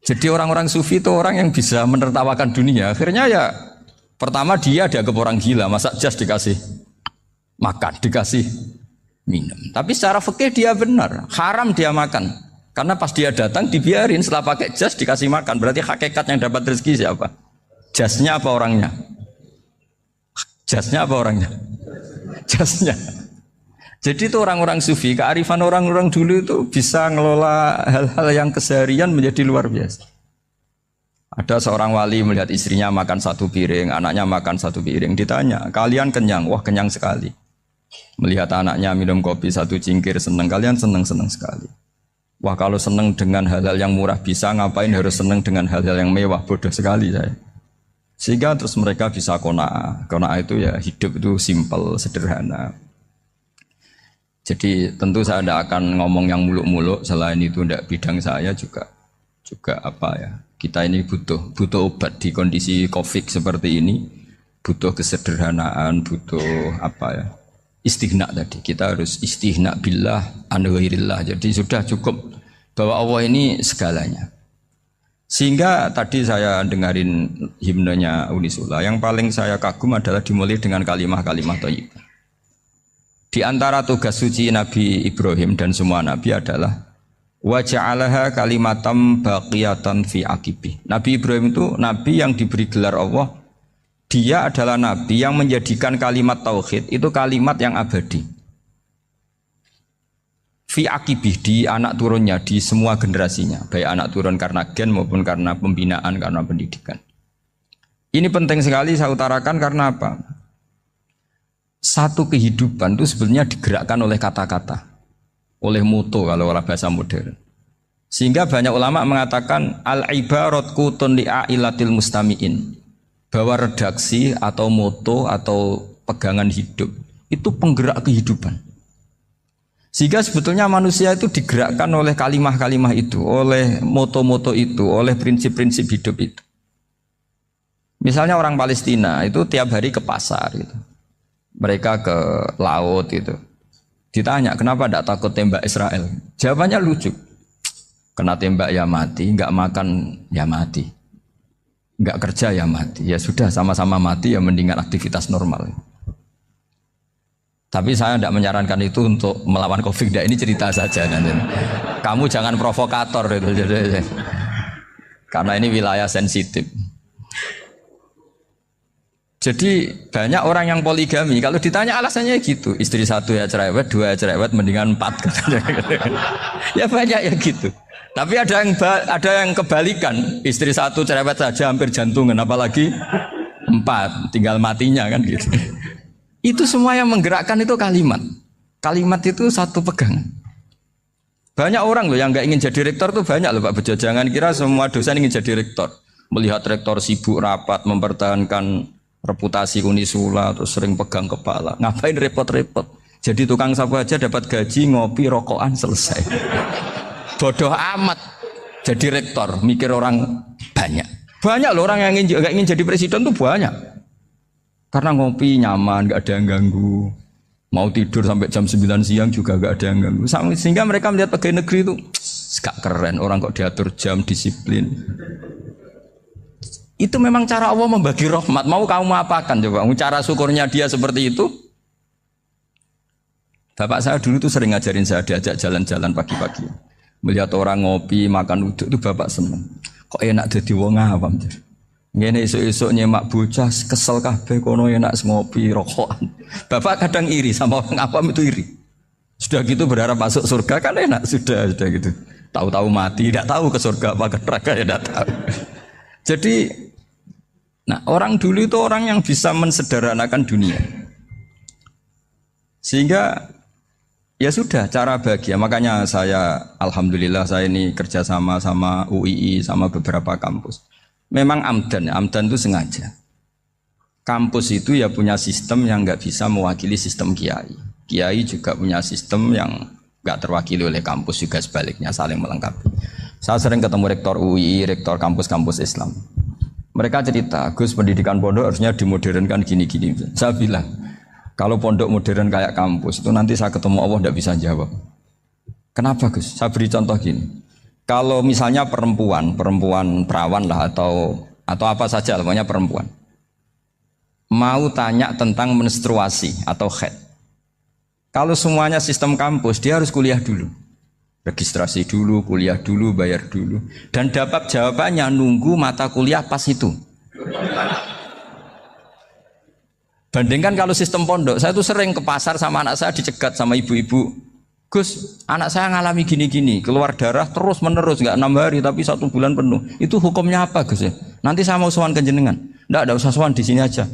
Jadi orang-orang sufi itu orang yang bisa menertawakan dunia. Akhirnya ya, pertama dia dianggap orang gila, masa jas dikasih makan, dikasih minum. Tapi secara fikih dia benar, haram dia makan. Karena pas dia datang dibiarin, setelah pakai jas dikasih makan. Berarti hakikat yang dapat rezeki siapa? Jasnya apa orangnya? Jasnya apa orangnya? Jasnya. Jadi itu orang-orang sufi, kearifan orang-orang dulu itu bisa ngelola hal-hal yang keseharian menjadi luar biasa. Ada seorang wali melihat istrinya makan satu piring, anaknya makan satu piring. Ditanya, kalian kenyang? Wah, kenyang sekali. Melihat anaknya minum kopi satu cingkir, senang. Kalian senang sekali. Wah, kalau senang dengan hal-hal yang murah bisa, ngapain harus senang dengan hal-hal yang mewah? Bodoh sekali saya. Sehingga terus mereka bisa qanaah. Qanaah itu ya hidup itu simpel, sederhana. Jadi tentu saya tidak akan ngomong yang muluk-muluk, selain itu tidak bidang saya juga apa ya. Kita ini butuh obat di kondisi Covid seperti ini, butuh kesederhanaan, butuh apa ya? Istighna tadi. Kita harus istighna billah an ghairillah. Jadi sudah cukup bahwa Allah ini segalanya. Sehingga tadi saya dengarin himnenya Unisula, yang paling saya kagum adalah dimulai dengan kalimah-kalimah thayyibah. Di antara tugas suci Nabi Ibrahim dan semua Nabi adalah wa ja'alaha kalimatam baqiyatan fi aqibi. Nabi Ibrahim itu Nabi yang diberi gelar Allah. Dia adalah Nabi yang menjadikan kalimat tauhid itu kalimat yang abadi. Fi aqibi, di anak turunnya, di semua generasinya. Baik anak turun karena gen maupun karena pembinaan, karena pendidikan. Ini penting sekali saya utarakan karena apa? Satu kehidupan itu sebenarnya digerakkan oleh kata-kata, oleh moto kalau orang bahasa modern. Sehingga banyak ulama mengatakan al-ibarat kutun li'ailatil mustami'in, bahwa redaksi atau moto atau pegangan hidup itu penggerak kehidupan. Sehingga sebetulnya manusia itu digerakkan oleh kalimah-kalimah itu, oleh moto-moto itu, oleh prinsip-prinsip hidup itu. Misalnya orang Palestina itu tiap hari ke pasar gitu. Mereka ke laut itu. Ditanya, kenapa tidak takut tembak Israel? Jawabannya lucu. Kena tembak ya mati, enggak makan ya mati. Enggak kerja ya mati. Ya sudah, sama-sama mati ya mendingan aktivitas normal. Tapi saya tidak menyarankan itu untuk melawan Covid. Ini cerita saja nanti. Kamu jangan provokator itu. Karena ini wilayah sensitif. Jadi banyak orang yang poligami, kalau ditanya alasannya gitu, istri satu ya cerewet, dua ya cerewet, mendingan 4 katanya. Ya banyak ya gitu. Tapi ada yang kebalikan, istri satu cerewet saja hampir jantungan, apalagi 4, tinggal matinya kan gitu. Itu semua yang menggerakkan itu kalimat. Kalimat itu satu pegangan. Banyak orang loh yang nggak ingin jadi rektor tuh banyak loh Pak Bejo. Jangan kira semua dosen ingin jadi rektor. Melihat rektor sibuk rapat mempertahankan reputasi Unisula terus sering pegang kepala. Ngapain repot-repot? Jadi tukang sapu aja dapat gaji, ngopi, rokokan selesai. Bodoh amat jadi rektor, mikir orang banyak. Banyak loh orang yang nggak ingin jadi presiden tuh banyak. Karena ngopi nyaman, nggak ada yang ganggu. Mau tidur sampai jam 9 siang juga nggak ada yang ganggu. Sehingga mereka melihat pegawai negeri itu gak keren, orang kok diatur jam, disiplin. Itu memang cara Allah membagi rahmat. Mau kamu apakan coba? Cara syukurnya dia seperti itu. Bapak saya dulu tuh sering ngajarin saya, diajak jalan-jalan pagi-pagi. Melihat orang ngopi, makan uduk itu bapak seneng. Kok enak jadi wong awam. Ngene esuk-esuk nyemak bocah kesel kabeh kono enak ngopi rokokan. Bapak kadang iri sama orang awam itu iri. Sudah gitu berharap masuk surga kan enak sudah gitu. Tahu-tahu mati, tidak tahu ke surga apa ke neraka ya tidak tahu. Jadi nah orang dulu itu orang yang bisa mensederhanakan dunia. Sehingga ya sudah cara bahagia. Makanya saya alhamdulillah saya ini kerjasama sama UII sama beberapa kampus. Memang amdan itu sengaja. Kampus itu ya punya sistem yang nggak bisa mewakili sistem kiai. Kiai juga punya sistem yang nggak terwakili oleh kampus juga sebaliknya saling melengkapi. Saya sering ketemu rektor UII, rektor kampus-kampus Islam. Mereka cerita, Gus pendidikan pondok harusnya dimodernkan gini-gini. Saya bilang, kalau pondok modern kayak kampus itu nanti saya ketemu Allah tidak bisa jawab. Kenapa Gus? Saya beri contoh gini. Kalau misalnya perempuan perawan lah atau apa saja, pokoknya perempuan mau tanya tentang menstruasi atau haid. Kalau semuanya sistem kampus, dia harus kuliah dulu, registrasi dulu, kuliah dulu, bayar dulu, dan dapat jawabannya nunggu mata kuliah pas itu. Bandingkan kalau sistem pondok, saya tuh sering ke pasar sama anak saya dicegat sama ibu-ibu. Gus, anak saya ngalami gini-gini, keluar darah terus menerus, nggak 6 hari tapi 1 bulan penuh. Itu hukumnya apa Gus ya? Nanti saya mau sowan ke jenengan. Nggak ada usah sowan di sini aja.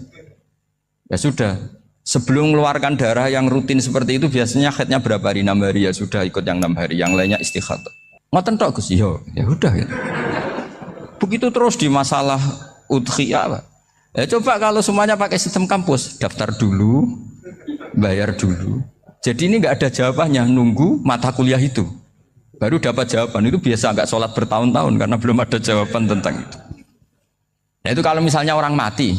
Ya sudah, sebelum mengeluarkan darah yang rutin seperti itu biasanya haidnya berapa hari? 6 hari ya sudah ikut yang 6 hari, yang lainnya istighatsah. Ngoten tok Gus, ya udah gitu. Begitu terus di masalah udhiyah. Ya coba kalau semuanya pakai sistem kampus, daftar dulu, bayar dulu. Jadi ini nggak ada jawabannya, nunggu mata kuliah itu baru dapat jawaban. Itu biasa nggak sholat bertahun-tahun karena belum ada jawaban tentang itu. Nah itu kalau misalnya orang mati,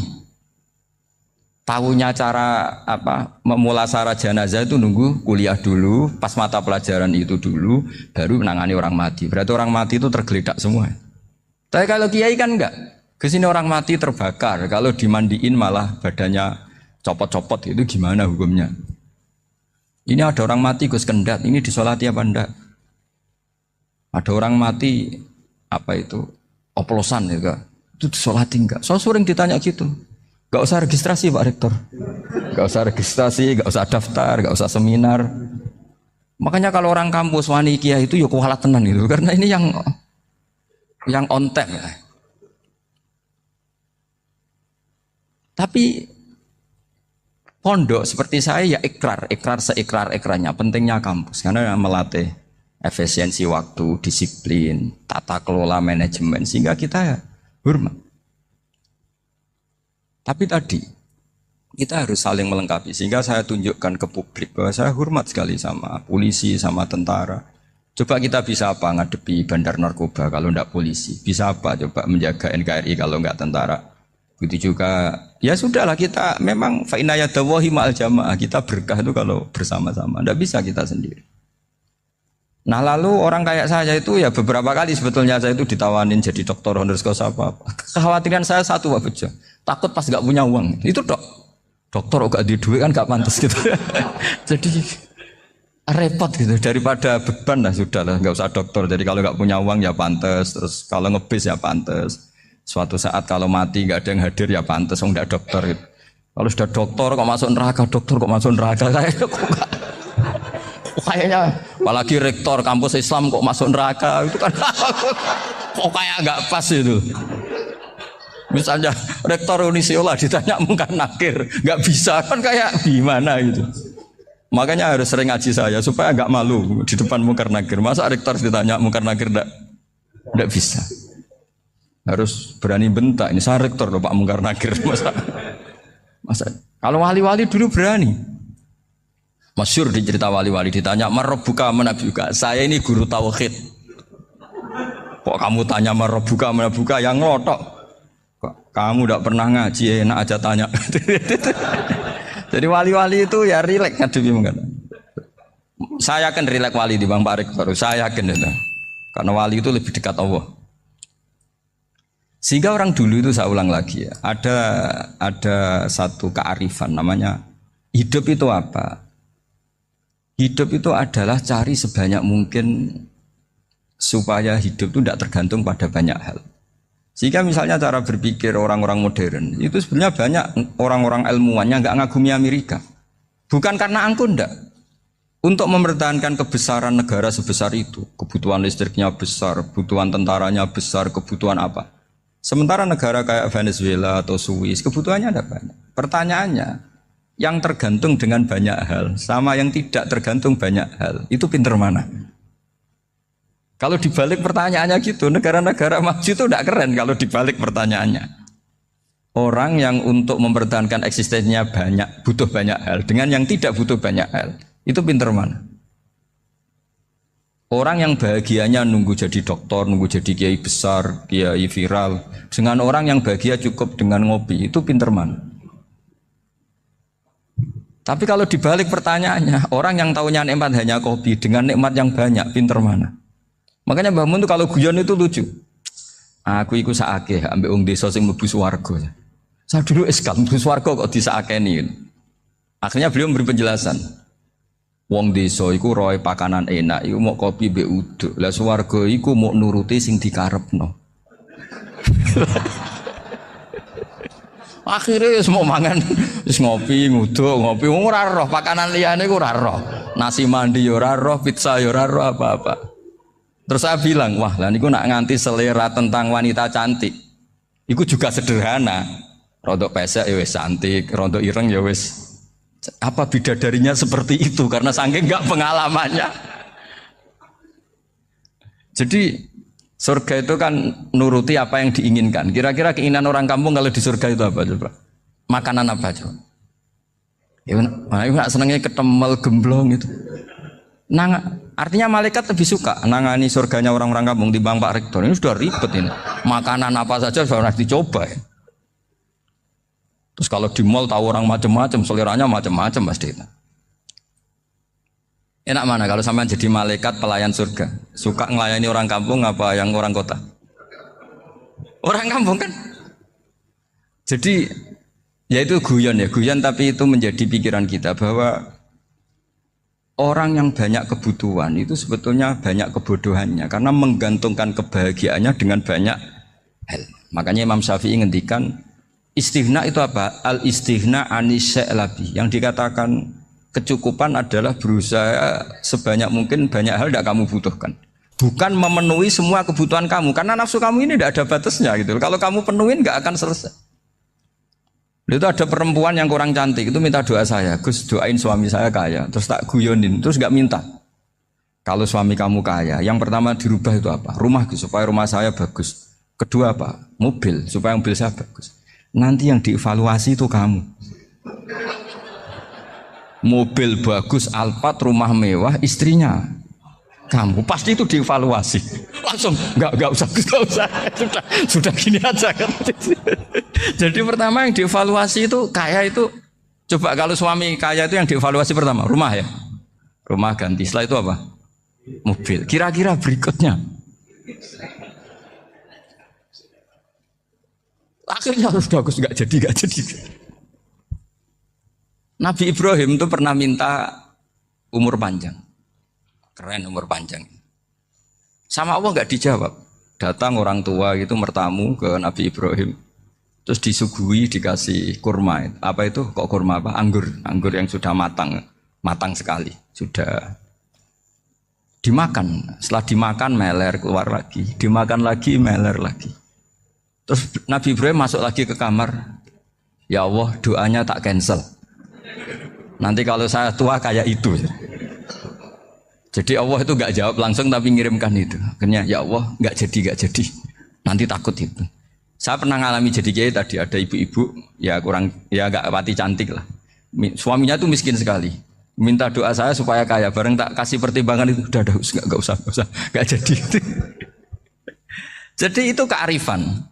tahunya cara apa memulasara jenazah itu nunggu kuliah dulu, pas mata pelajaran itu dulu, baru menangani orang mati. Berarti orang mati itu tergeledak semua. Tapi kalau kiai kan enggak. Kesini orang mati terbakar, kalau dimandiin malah badannya copot-copot, itu gimana hukumnya? Ini ada orang mati Gus Kendat, ini disolati apa enggak? Ada orang mati apa itu oplosan juga, itu disolati enggak? So sering ditanya gitu. Gak usah registrasi Pak Rektor, gak usah registrasi, gak usah daftar, gak usah seminar. Makanya kalau orang kampus wani kiai itu ya kualat tenan gitu, karena ini yang on time ya. Tapi pondok seperti saya ya ikrar seikrar-ikrarnya. Pentingnya kampus karena melatih efisiensi waktu, disiplin, tata kelola manajemen sehingga kita ya hormat. Tapi tadi kita harus saling melengkapi sehingga saya tunjukkan ke publik bahwa saya hormat sekali sama polisi, sama tentara. Coba kita bisa apa ngadepi bandar narkoba kalau enggak polisi? Bisa apa coba menjaga NKRI kalau enggak tentara? Begitu juga, ya sudahlah kita memang fa'inayadawahi ma'al jamaah, kita berkah itu kalau bersama-sama, tidak bisa kita sendiri. Nah lalu orang kayak saya itu ya beberapa kali sebetulnya saya itu ditawanin jadi doktor honoris causa apa. Kekhawatiran saya satu Pak Bejo, takut pas gak punya uang, itu dokter gak di duit kan gak pantas gitu. Jadi repot gitu, daripada beban lah sudah lah, gak usah dokter. Jadi kalau gak punya uang ya pantas, terus kalau ngebis ya pantas. Suatu saat kalau mati nggak ada yang hadir ya pantas, nggak dokter gitu. Kalau sudah dokter kok masuk neraka, kayaknya apalagi rektor kampus Islam kok masuk neraka itu kan kok kayak nggak pas itu. Misalnya rektor Unisula ditanya mungkin nakir, nggak bisa kan kayak gimana gitu. Makanya harus sering ngaji saya supaya agak malu di depan Munkar Nakir. Masa rektor ditanya Munkar Nakir enggak bisa. Harus berani bentak. Ini saya rektor loh Pak Munkar Nakir. Masa kalau wali-wali dulu berani. Masyhur di cerita wali-wali ditanya marabbuka manabuka. Saya ini guru tauhid. Kok kamu tanya marabbuka manabuka yang ngelotok. Kok kamu enggak pernah ngaji enak aja tanya. Jadi wali-wali itu ya rileks ngadepi mungkin. Saya yakin rileks wali di Bang Pak Rektor. Saya yakin itu. Karena wali itu lebih dekat Allah. Sehingga orang dulu itu saya ulang lagi ya. Ada satu kearifan namanya hidup itu apa? Hidup itu adalah cari sebanyak mungkin supaya hidup itu tidak tergantung pada banyak hal. Sehingga misalnya cara berpikir orang-orang modern itu sebenarnya banyak orang-orang ilmuwannya nggak ngagumi Amerika. Bukan karena angkuh ndak. Untuk mempertahankan kebesaran negara sebesar itu, kebutuhan listriknya besar, kebutuhan tentaranya besar, kebutuhan apa? Sementara negara kayak Venezuela atau Swiss kebutuhannya ada banyak. Pertanyaannya, yang tergantung dengan banyak hal sama yang tidak tergantung banyak hal, itu pinter mana? Kalau dibalik pertanyaannya gitu, negara-negara maju itu tidak keren kalau dibalik pertanyaannya. Orang yang untuk mempertahankan eksistensinya banyak, butuh banyak hal, dengan yang tidak butuh banyak hal, itu pinter mana? Orang yang bahagianya nunggu jadi dokter, nunggu jadi kiai besar, kiai viral, dengan orang yang bahagia cukup dengan ngopi, itu pinter mana? Tapi kalau dibalik pertanyaannya, orang yang tahunya nikmat hanya kopi, dengan nikmat yang banyak, pinter mana? Makanya Mbah Mun tuh kalau guyon itu lucu. Aku iku sakake ambek wong desa sing mlebu swarga. Saya dulu eskal mlebu swarga kok disakeni. Akhirnya beliau memberi penjelasan. Wong desa iku roe pakanan enak, iku mau kopi mbek uduk. Lah swarga iku mau nuruti sing dikarepno. Akhirnya semua mangan wis ngopi, nguduk, ngopi ora roh pakanan liyane iku ora roh. Nasi mandi yo ora roh, pizza yo ora roh apa-apa. Terus saya bilang, wah lah niku nak nganti selera tentang wanita cantik. Iku juga sederhana. Rodok pesek ya wis cantik, rodok ireng ya wis. Apa bidadarinya seperti itu karena saking enggak pengalamannya. Jadi surga itu kan nuruti apa yang diinginkan. Kira-kira keinginan orang kampung kalau di surga itu apa coba? Makanan apa coba? Ya nak senengnya ketemel gemblong itu. Artinya malaikat lebih suka nangani surganya orang-orang kampung di Bang Pak Rektor. Ini sudah ribet ini. Makanan apa saja sudah harus dicoba ya. Terus kalau di mall tahu orang macam-macam, seleranya macam-macam pasti itu. Enak mana kalau sampai jadi malaikat pelayan surga? Suka ngelayani orang kampung apa yang orang kota? Orang kampung kan. Jadi ya itu guyon tapi itu menjadi pikiran kita bahwa orang yang banyak kebutuhan itu sebetulnya banyak kebodohannya karena menggantungkan kebahagiaannya dengan banyak hal. Makanya Imam Syafi'i ngendikan istighna itu apa? Al istighna anisya'i. Yang dikatakan kecukupan adalah berusaha sebanyak mungkin banyak hal tidak kamu butuhkan. Bukan memenuhi semua kebutuhan kamu karena nafsu kamu ini tidak ada batasnya gitu. Kalau kamu penuhin nggak akan selesai. Itu ada perempuan yang kurang cantik itu minta doa saya, Gus doain suami saya kaya, terus tak guyonin, terus nggak minta. Kalau suami kamu kaya, yang pertama dirubah itu apa? Rumah Gus, supaya rumah saya bagus. Kedua apa? Mobil, supaya mobil saya bagus. Nanti yang dievaluasi itu kamu. Mobil bagus, Alphard, rumah mewah, istrinya kamu pasti itu dievaluasi. Langsung nggak usah sudah gini aja kan. Jadi pertama yang dievaluasi itu kaya itu coba kalau suami kaya itu yang dievaluasi pertama rumah ya, rumah ganti. Setelah itu apa? Mobil. Kira-kira berikutnya akhirnya harus bagus nggak jadi. Nabi Ibrahim itu pernah minta umur panjang. Keren umur panjang. Sama Allah nggak dijawab. Datang orang tua gitu mertamu ke Nabi Ibrahim. Terus disuguhi dikasih kurma. Apa itu? Kok kurma apa? Anggur yang sudah matang sekali. Sudah dimakan. Setelah dimakan meler keluar lagi. Dimakan lagi meler lagi. Terus Nabi Ibrahim masuk lagi ke kamar. Ya Allah doanya tak cancel. Nanti kalau saya tua kayak itu. Jadi Allah itu nggak jawab langsung tapi ngirimkan itu. Akhirnya ya Allah nggak jadi. Nanti takut itu. Saya pernah ngalami jadi kiai tadi, ada ibu-ibu ya nggak pati cantik lah. Suaminya tuh miskin sekali. Minta doa saya supaya kaya. Bareng tak kasih pertimbangan itu udah nggak usah nggak jadi. Jadi itu kearifan.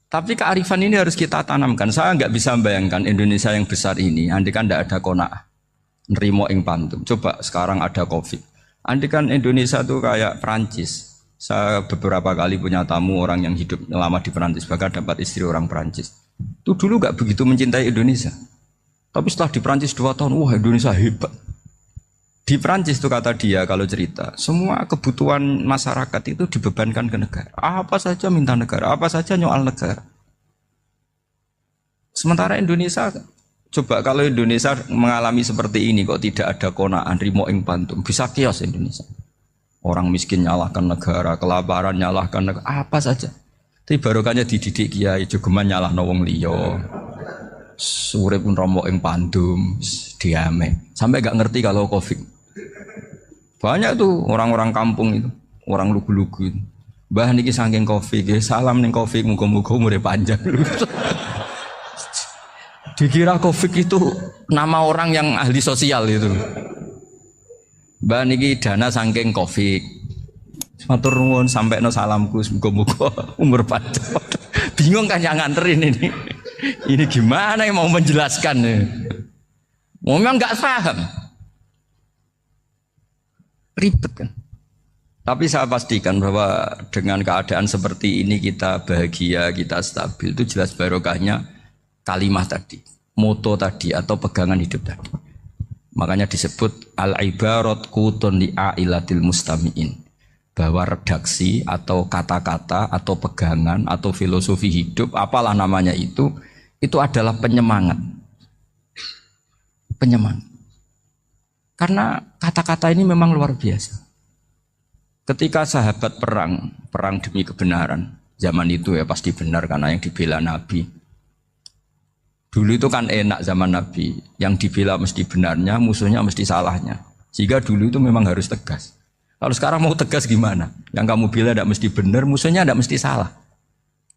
Tapi kearifan ini harus kita tanamkan. Saya nggak bisa membayangkan Indonesia yang besar ini, andai kan tidak ada qanaah, nerimo ing pantum. Coba sekarang ada Covid. Andai kan Indonesia tuh kayak Perancis. Saya beberapa kali punya tamu orang yang hidup lama di Perancis, bahkan dapat istri orang Perancis. Itu dulu nggak begitu mencintai Indonesia. Tapi setelah di Perancis 2 tahun, wah Indonesia hebat. Di Perancis itu kata dia kalau cerita, semua kebutuhan masyarakat itu dibebankan ke negara. Apa saja minta negara, apa saja nyoal negara. Sementara Indonesia, coba kalau Indonesia mengalami seperti ini kok tidak ada qanaah rimo ing pantum, bisa kios Indonesia. Orang miskin nyalahkan negara, kelaparan nyalahkan negara, apa saja. Tapi barokahnya dididik kiai, jogeman nyalahno wong liya. Urip pun romo ing pandum, diame. Sampai gak ngerti kalau Covid. Banyak tuh orang-orang kampung itu, orang lugu-lugu itu. Mbah niki saking Covid, salam ning Covid, muga-muga umure panjang. Dikira Covid itu nama orang yang ahli sosial itu. Mbah niki dana saking Covid. Matur nuwun sampekno salamku, muga-muga umur panjang. Bingung kan yang nganterin ini. Ini gimana yang mau menjelaskan? Memang nggak paham. Ribet kan. Tapi saya pastikan bahwa dengan keadaan seperti ini kita bahagia, kita stabil, itu jelas barokahnya kalimat tadi, moto tadi atau pegangan hidup tadi. Makanya disebut al-ibarat qutun li'ailatil mustami'in, bahwa redaksi atau kata-kata atau pegangan atau filosofi hidup, apalah namanya itu adalah penyemangat. Penyemangat. Karena kata-kata ini memang luar biasa. Ketika sahabat perang demi kebenaran, zaman itu ya pasti benar karena yang dibela Nabi. Dulu itu kan enak zaman Nabi, yang dibela mesti benarnya, musuhnya mesti salahnya. Sehingga dulu itu memang harus tegas. Kalau sekarang mau tegas gimana? Yang kamu bela tidak mesti benar, musuhnya tidak mesti salah.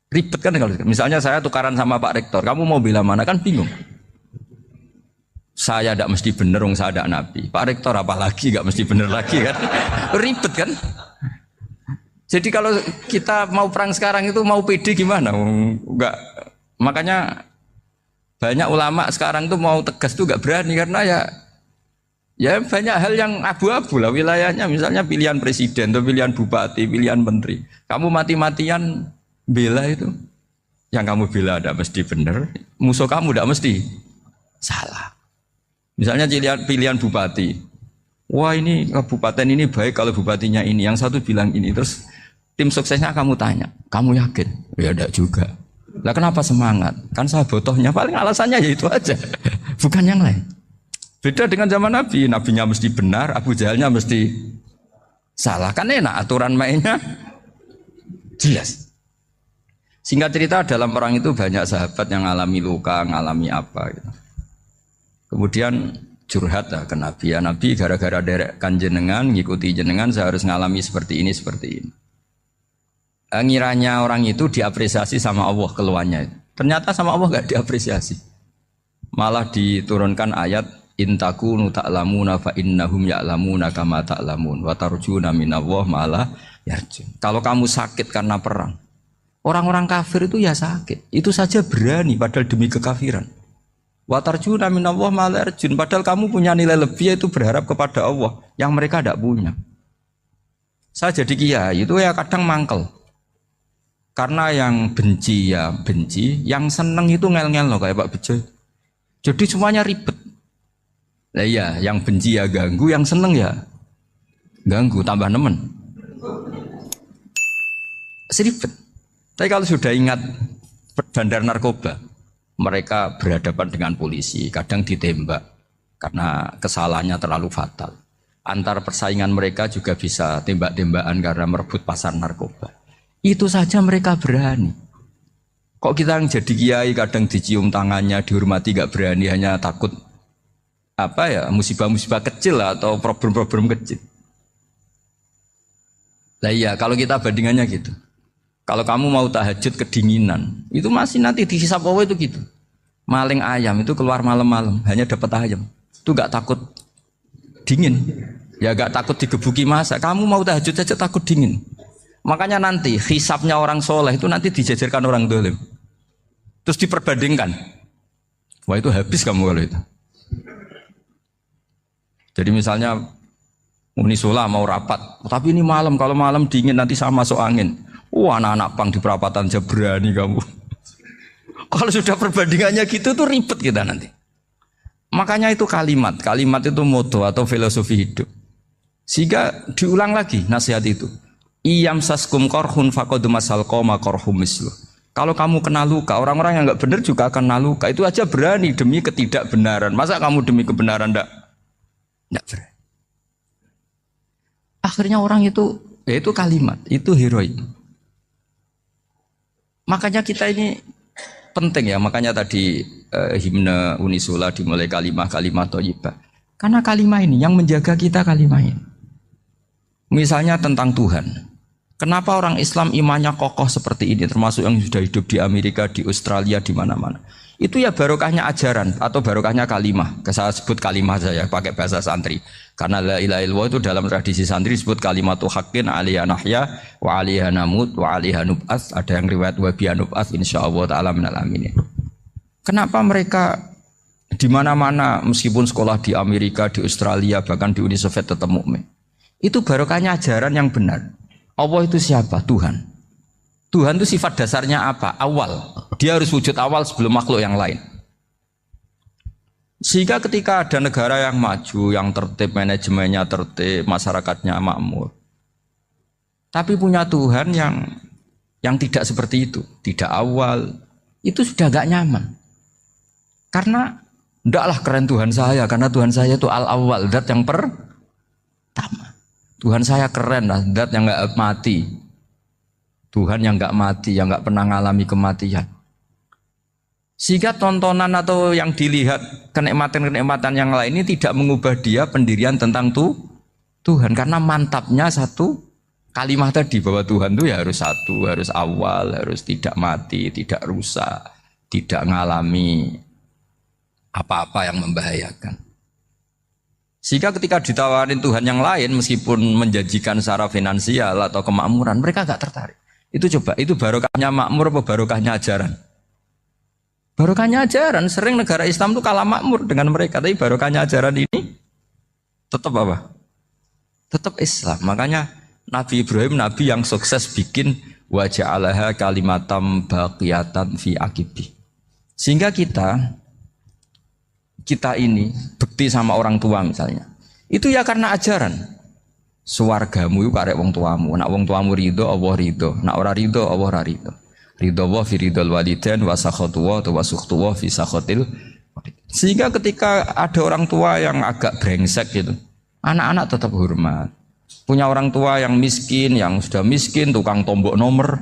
Ribet kan kalau misalnya saya tukaran sama Pak Rektor, kamu mau bela mana kan bingung. Saya tidak mesti benar, saya tidak Nabi. Pak Rektor apalagi nggak mesti benar lagi kan? Ribet kan? Jadi kalau kita mau perang sekarang itu mau pede gimana? Enggak. Makanya banyak ulama sekarang tuh mau tegas tuh nggak berani karena ya banyak hal yang abu-abu lah wilayahnya. Misalnya pilihan presiden atau pilihan bupati, pilihan menteri. Kamu mati-matian bela itu, yang kamu bela tidak mesti benar, musuh kamu tidak mesti salah. Misalnya pilihan bupati, wah ini kabupaten ini baik kalau bupatinya ini, yang satu bilang ini, terus tim suksesnya kamu tanya, kamu yakin? Ya tidak juga. Lah kenapa semangat? Kan saya botohnya, paling alasannya ya itu aja, bukan yang lain. Beda dengan zaman Nabi, Nabinya mesti benar, Abu Jahalnya mesti salah. Kan enak, aturan mainnya jelas. Singkat cerita dalam perang itu banyak sahabat yang ngalami luka, ngalami apa gitu. Kemudian curhat lah ke Nabi, ya Nabi gara-gara derekkan jenengan, ngikuti jenengan saya harus ngalami seperti ini. Ngiranya orang itu diapresiasi sama Allah keluarnya. Ternyata sama Allah gak diapresiasi. Malah diturunkan ayat intakunu ta'lamuna fa innahum ya'lamuna kama ta'lamun wa tarjuna minallah malah yarjun. Kalau kamu sakit karena perang, orang-orang kafir itu ya sakit. Itu saja berani padahal demi kekafiran. Wa tarjuna minallah malah yarjun. Padahal kamu punya nilai lebih yaitu berharap kepada Allah yang mereka tidak punya. Saya jadi kiai itu ya kadang mangkel. Karena yang benci ya benci, yang seneng itu ngel-ngel loh kayak Pak Bejo. Jadi semuanya ribet. Nah iya, yang benci ya ganggu, yang seneng ya ganggu, tambah nemen. Seribet. Tapi kalau sudah ingat bandar narkoba, mereka berhadapan dengan polisi, kadang ditembak karena kesalahannya terlalu fatal. Antar persaingan mereka juga bisa tembak-tembakan karena merebut pasar narkoba. Itu saja mereka berani. Kok kita yang jadi kiai kadang dicium tangannya, dihormati gak berani, hanya takut apa ya musibah-musibah kecil lah, atau problem-problem kecil. Lah iya, kalau kita bandingannya gitu. Kalau kamu mau tahajud kedinginan, itu masih nanti dihisab Allah itu gitu. Maling ayam itu keluar malam-malam, hanya dapat ayam. Itu gak takut dingin. Ya gak takut digebuki masa. Kamu mau tahajud saja takut dingin. Makanya nanti hisabnya orang soleh itu nanti dijajarkan orang dolim. Terus diperbandingkan. Wah itu habis kamu kalau itu. Jadi misalnya Unisula mau rapat, tapi ini malam, kalau malam dingin nanti sama masuk angin. Wah anak-anak pang di perapatan aja berani kamu. Kalau sudah perbandingannya gitu tuh ribet kita nanti. Makanya itu kalimat itu moto atau filosofi hidup. Sehingga diulang lagi nasihat itu. Iyam saskum korhun fakodu masal koma korhum mislu. Kalau kamu kena luka, orang-orang yang nggak benar juga akan kena luka. Itu aja berani demi ketidakbenaran. Masa kamu demi kebenaran enggak berani? Akhirnya orang itu, ya itu kalimat, itu heroik. Makanya kita ini penting ya, makanya tadi himne Unisula dimulai kalimat thayyibah. Karena kalimat ini yang menjaga kita kalimat ini. Misalnya tentang Tuhan. Kenapa orang Islam imannya kokoh seperti ini, termasuk yang sudah hidup di Amerika, di Australia, di mana-mana. Itu ya barokahnya ajaran atau barokahnya kalimah. Saya sebut kalimah saya pakai bahasa santri. Karena la ilaha illallah itu dalam tradisi santri disebut kalimatu haqqin alaiha nahya wa alaiha namut wa alaiha nub'ats. Ada yang riwayat wa biha nub'ats insyaallah taala minal aminin. Kenapa mereka di mana-mana meskipun sekolah di Amerika, di Australia, bahkan di Uni Soviet tetap mukmin? Itu barokahnya ajaran yang benar. Allah itu siapa? Tuhan. Tuhan itu sifat dasarnya apa? Awal. Dia harus wujud awal sebelum makhluk yang lain. Sehingga ketika ada negara yang maju, yang tertib, manajemennya tertib, masyarakatnya makmur, tapi punya Tuhan yang tidak seperti itu, tidak awal, itu sudah gak nyaman. Karena ndaklah keren Tuhan saya, karena Tuhan saya itu al-awwal, zat yang pertama. Tuhan saya keren lah, zat yang gak mati. Tuhan yang gak mati, yang gak pernah mengalami kematian. Sehingga tontonan atau yang dilihat kenikmatan-kenikmatan yang lain ini tidak mengubah dia pendirian tentang Tuhan. Karena mantapnya satu kalimat tadi bahwa Tuhan itu ya harus satu, harus awal, harus tidak mati, tidak rusak, tidak mengalami apa-apa yang membahayakan. Sehingga ketika ditawarin Tuhan yang lain meskipun menjanjikan secara finansial atau kemakmuran, mereka gak tertarik. Itu coba, itu barokahnya makmur apa barokahnya ajaran? Barokahnya ajaran. Sering negara Islam itu kalah makmur dengan mereka, tapi barokahnya ajaran ini tetap apa? Tetap Islam. Makanya Nabi Ibrahim, Nabi yang sukses bikin wa ja'alaha kalimatam baqiyatan fi aqibi. Sehingga kita ini bekti sama orang tua misalnya, itu ya karena ajaran. Suwargamu itu karek wong tuamu. Nak wong tuamu ridho, Allah ridho. Nak ora ridho, Allah ora ridho. Ridho wa fi ridhol walidain wa sakhatu wa sukhtu wa fi sakhatil. Sehingga ketika ada orang tua yang agak brengsek gitu, anak-anak tetap hormat. Punya orang tua yang miskin, yang sudah miskin, tukang tombok nomor,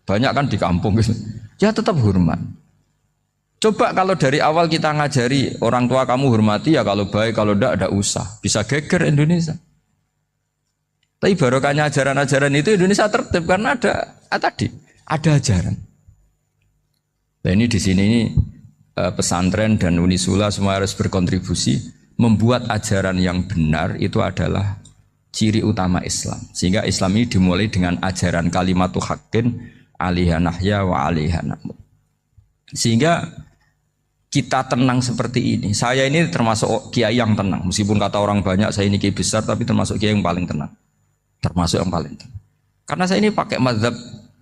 banyak kan di kampung gitu. Ya tetap hormat. Coba kalau dari awal kita ngajari orang tua kamu hormati ya, kalau baik, kalau enggak usah. Bisa geger Indonesia. Tapi barokahnya ajaran-ajaran itu Indonesia tertib karena ada ajaran. Nah ini di sini pesantren dan Unisula semua harus berkontribusi membuat ajaran yang benar itu adalah ciri utama Islam. Sehingga Islam ini dimulai dengan ajaran kalimatu haqqin alaiha nahya wa alaiha namut. Sehingga kita tenang seperti ini. Saya ini termasuk kiai yang tenang. Meskipun kata orang banyak saya ini kiai besar, tapi termasuk kiai yang paling tenang. Termasuk yang paling tenang. Karena saya ini pakai mazhab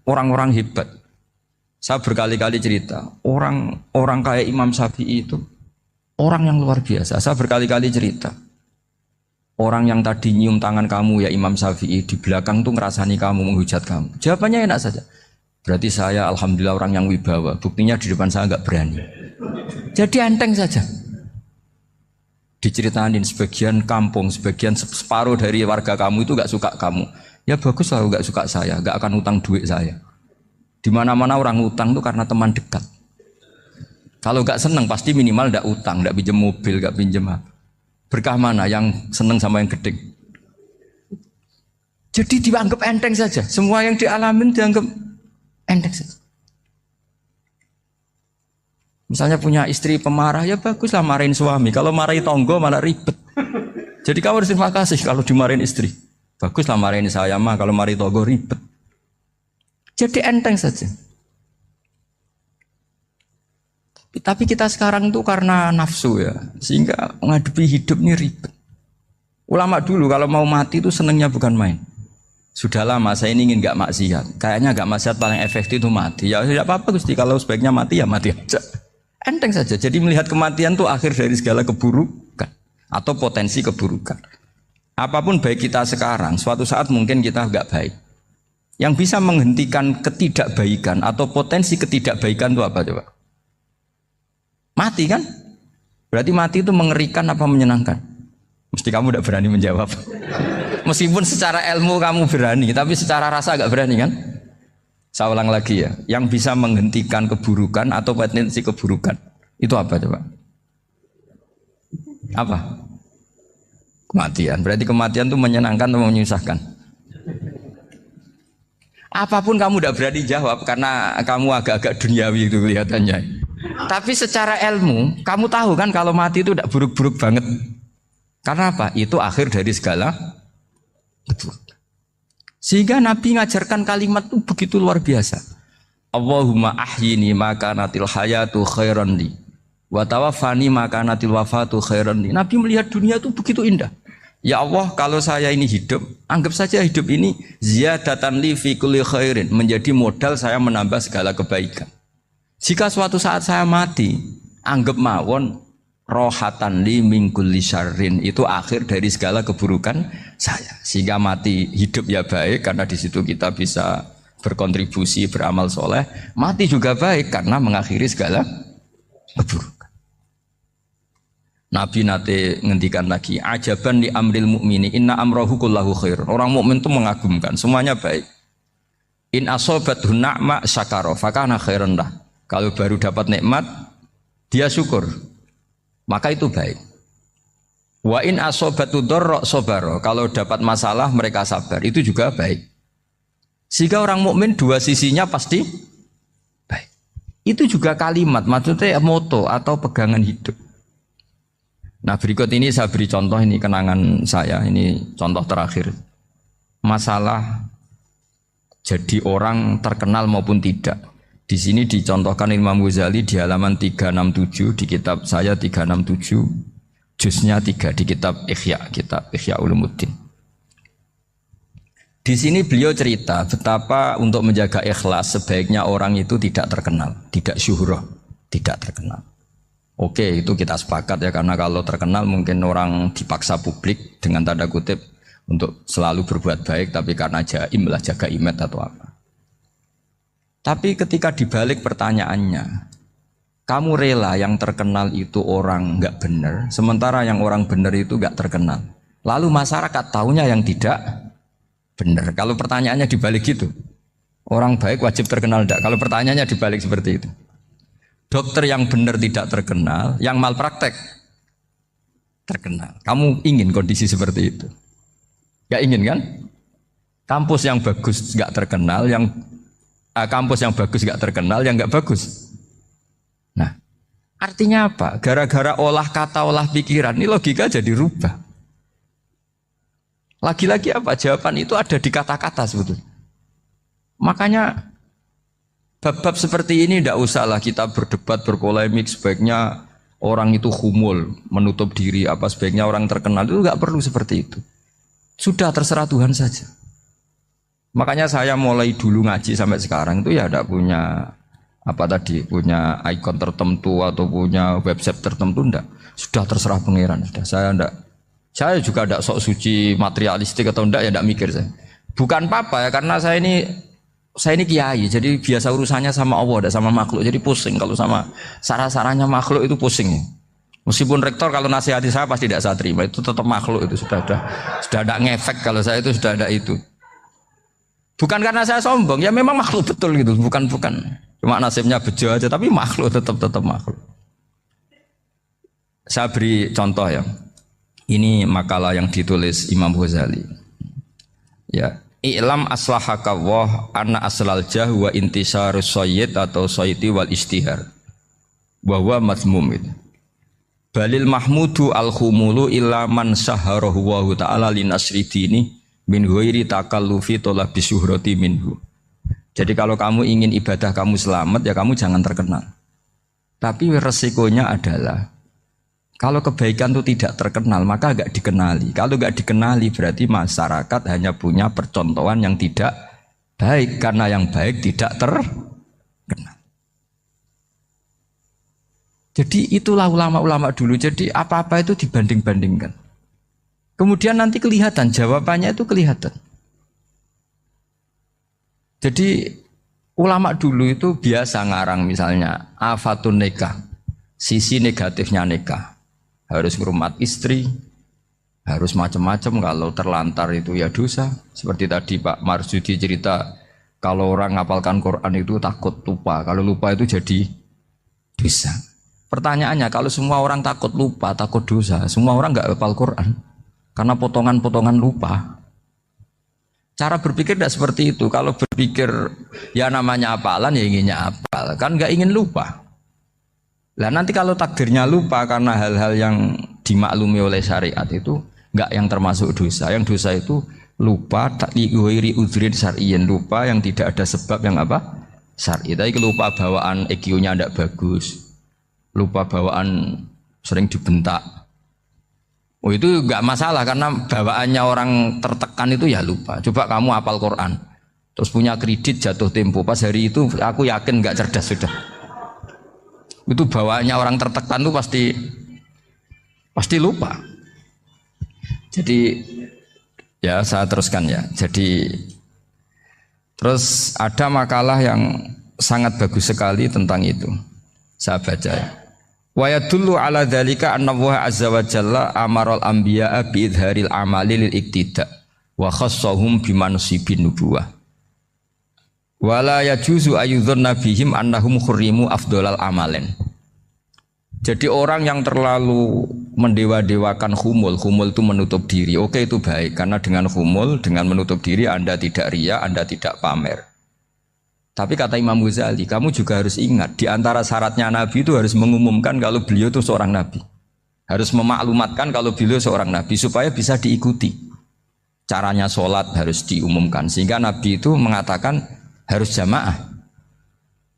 orang-orang hebat. Saya berkali-kali cerita, orang kayak Imam Syafi'i itu orang yang luar biasa. Saya berkali-kali cerita, orang yang tadi nyium tangan kamu ya Imam Syafi'i, di belakang tuh ngerasani kamu, menghujat kamu. Jawabannya enak saja. Berarti saya alhamdulillah orang yang wibawa. Buktinya di depan saya nggak berani. Jadi enteng saja. Diceritain sebagian kampung, sebagian separuh dari warga kamu itu nggak suka kamu. Ya bagus lah nggak suka saya, nggak akan utang duit saya. Di mana-mana orang utang itu karena teman dekat. Kalau nggak seneng pasti minimal nggak utang, nggak pinjam mobil, nggak pinjam apa. Berkah mana yang seneng sama yang gede? Jadi dianggap enteng saja. Semua yang dialamin dianggap enteng saja. Misalnya punya istri pemarah, ya baguslah marahin suami. Kalau marahin tonggo malah ribet. Jadi kamu harus terima kasih kalau dimarahin istri. Baguslah marahin saya mah, kalau marahin tonggo ribet. Jadi enteng saja. Tapi kita sekarang tuh karena nafsu ya, sehingga menghadapi hidup ini ribet. Ulama dulu kalau mau mati itu senengnya bukan main. Sudah lama saya ini ingin gak maksiat. Kayaknya gak maksiat paling efektif itu mati. Ya tidak apa-apa Gusti, kalau sebaiknya mati ya mati aja. Enteng saja. Jadi melihat kematian itu akhir dari segala keburukan atau potensi keburukan. Apapun baik kita sekarang, suatu saat mungkin kita gak baik. Yang bisa menghentikan ketidakbaikan atau potensi ketidakbaikan itu apa coba? Mati kan? Berarti mati itu mengerikan apa menyenangkan? Mesti kamu tidak berani menjawab. Meskipun secara ilmu kamu berani, tapi secara rasa agak berani kan? Saya ulang lagi ya, yang bisa menghentikan keburukan atau potensi keburukan itu apa coba? Apa? Kematian. Berarti kematian itu menyenangkan atau menyusahkan? Apapun kamu tidak berani jawab karena kamu agak-agak duniawi itu kelihatannya. Tapi secara ilmu, kamu tahu kan kalau mati itu tidak buruk-buruk banget. Karena apa? Itu akhir dari segala keburukan. Sehingga Nabi ngajarkan kalimat itu begitu luar biasa. Allahumma ahyini maka natil hayatu khairan li wa tawaffani maka natil wafatu khairan li. Nabi melihat dunia itu begitu indah. Ya Allah, kalau saya ini hidup, anggap saja hidup ini ziyadatan li fi kulli khairin, menjadi modal saya menambah segala kebaikan. Jika suatu saat saya mati, anggap mawon rohatan li min kulli syarrin, itu akhir dari segala keburukan saya. Sehingga mati hidup ya baik karena di situ kita bisa berkontribusi beramal soleh. Mati juga baik karena mengakhiri segala keburukan. Nabi nate ngendikan lagi, ajaban li amril mukmini inna amrahu kullahu khair. Orang mukmin itu mengagumkan, semuanya baik. In asobathu na'ma syakara fakana khairan lah. Kalau baru dapat nikmat, dia syukur, maka itu baik. Wa in asobatu dharra sabara. Kalau dapat masalah mereka sabar, itu juga baik. Sehingga orang mukmin dua sisinya pasti baik. Itu juga kalimat, maksudnya moto atau pegangan hidup. Nah berikut ini saya beri contoh, ini kenangan saya, ini contoh terakhir. Masalah jadi orang terkenal maupun tidak. Di sini dicontohkan Imam Ghazali di halaman 367 di kitab saya 367, juznya 3 di kitab Ihya Ulumuddin. Di sini beliau cerita betapa untuk menjaga ikhlas sebaiknya orang itu tidak terkenal, tidak syuhrah, tidak terkenal. Oke, itu kita sepakat ya, karena kalau terkenal mungkin orang dipaksa publik dengan tanda kutip untuk selalu berbuat baik, tapi karena jaim lah, jaga image atau apa. Tapi ketika dibalik pertanyaannya, kamu rela yang terkenal itu orang nggak benar, sementara yang orang benar itu nggak terkenal. Lalu masyarakat taunya yang tidak benar. Kalau pertanyaannya dibalik gitu, orang baik wajib terkenal enggak? Kalau pertanyaannya dibalik seperti itu. Dokter yang benar tidak terkenal, yang malpraktek terkenal. Kamu ingin kondisi seperti itu? Gak ingin kan? Kampus yang bagus gak terkenal, kampus yang bagus gak terkenal, yang gak bagus. Nah, artinya apa? Gara-gara olah kata, olah pikiran, ini logika jadi rubah. Lagi-lagi apa? Jawaban itu ada di kata-kata sebetulnya. Makanya bab-bab seperti ini tidak usahlah kita berdebat, berpolemik. Sebaiknya orang itu humul, menutup diri, apa sebaiknya orang terkenal, itu nggak perlu seperti itu. Sudah terserah Tuhan saja. Makanya saya mulai dulu ngaji sampai sekarang itu ya tidak punya punya ikon tertentu atau punya website tertentu, enggak. Sudah terserah pangeran. Sudah saya juga tidak sok suci materialistik atau enggak, ya tidak mikir saya. Bukan apa-apa ya, karena saya ini kiai, jadi biasa urusannya sama Allah, tidak sama makhluk. Jadi pusing kalau sama sarah-sarahnya makhluk itu pusing. Meskipun rektor kalau nasihati saya pasti tidak saya terima, itu tetap makhluk, itu sudah ada ngefek kalau saya itu sudah ada itu. Bukan karena saya sombong, ya memang makhluk betul gitu, bukan. Cuma nasibnya bejo aja, tapi makhluk tetap makhluk. Saya beri contoh ya. Ini makalah yang ditulis Imam Ghazali. Ya, i'lam aslahaka Allah anna aslal jah wa intisarus sayyid atau sayyidi wal istihar. Wa huwa mazmum itu. Balil mahmudu al khumulu illa man saharahu wa ta'ala li nasri dini min ghairi takallufi talabi syuhrati minhu. Jadi kalau kamu ingin ibadah kamu selamat ya kamu jangan terkenal. Tapi resikonya adalah kalau kebaikan itu tidak terkenal maka agak dikenali. Kalau enggak dikenali berarti masyarakat hanya punya percontohan yang tidak baik karena yang baik tidak terkenal. Jadi itulah ulama-ulama dulu. Jadi apa-apa itu dibanding-bandingkan. Kemudian nanti kelihatan jawabannya itu kelihatan. Jadi ulama dulu itu biasa ngarang misalnya afatun nikah, sisi negatifnya nikah. Harus ngurmat istri, harus macam-macam, kalau terlantar itu ya dosa. Seperti tadi Pak Marsudi cerita, kalau orang ngapalkan Quran itu takut lupa, kalau lupa itu jadi dosa. Pertanyaannya, kalau semua orang takut lupa, takut dosa, semua orang nggak hafal Quran karena potongan-potongan lupa. Cara berpikir tidak seperti itu. Kalau berpikir ya namanya hafalan ya inginnya hafal, kan nggak ingin lupa. Lah nanti kalau takdirnya lupa karena hal-hal yang dimaklumi oleh syariat itu enggak yang termasuk dosa. Yang dosa itu lupa tak liwiri udhrin syar'iyyin, lupa yang tidak ada sebab yang apa? Syar'i. Tapi lupa bawaan EQ-nya tidak bagus. Lupa bawaan sering dibentak. Oh itu enggak masalah karena bawaannya orang tertekan itu ya lupa. Coba kamu hafal Quran. Terus punya kredit jatuh tempo. Pas hari itu aku yakin enggak cerdas sudah. Itu bawaannya orang tertekan itu pasti lupa. Jadi ya saya teruskan ya. Jadi terus ada makalah yang sangat bagus sekali tentang itu. Saya baca ya. Wa yadullu ala dzalika anna Allah azza wa jalla amaral anbiya'a bi idharil amali lil iktida wa khassahum bi mansibin nubuwah. Wala yajuzu ayyudhanna bihim annahum khurrimu afdhalal amalen. Jadi orang yang terlalu mendewa-dewakan khumul itu menutup diri. Oke itu baik karena dengan khumul, dengan menutup diri Anda tidak riya, Anda tidak pamer. Tapi kata Imam Ghazali, kamu juga harus ingat di antara syaratnya Nabi itu harus mengumumkan kalau beliau itu seorang Nabi. Harus memaklumatkan kalau beliau seorang Nabi supaya bisa diikuti. Caranya sholat harus diumumkan sehingga Nabi itu mengatakan harus jamaah.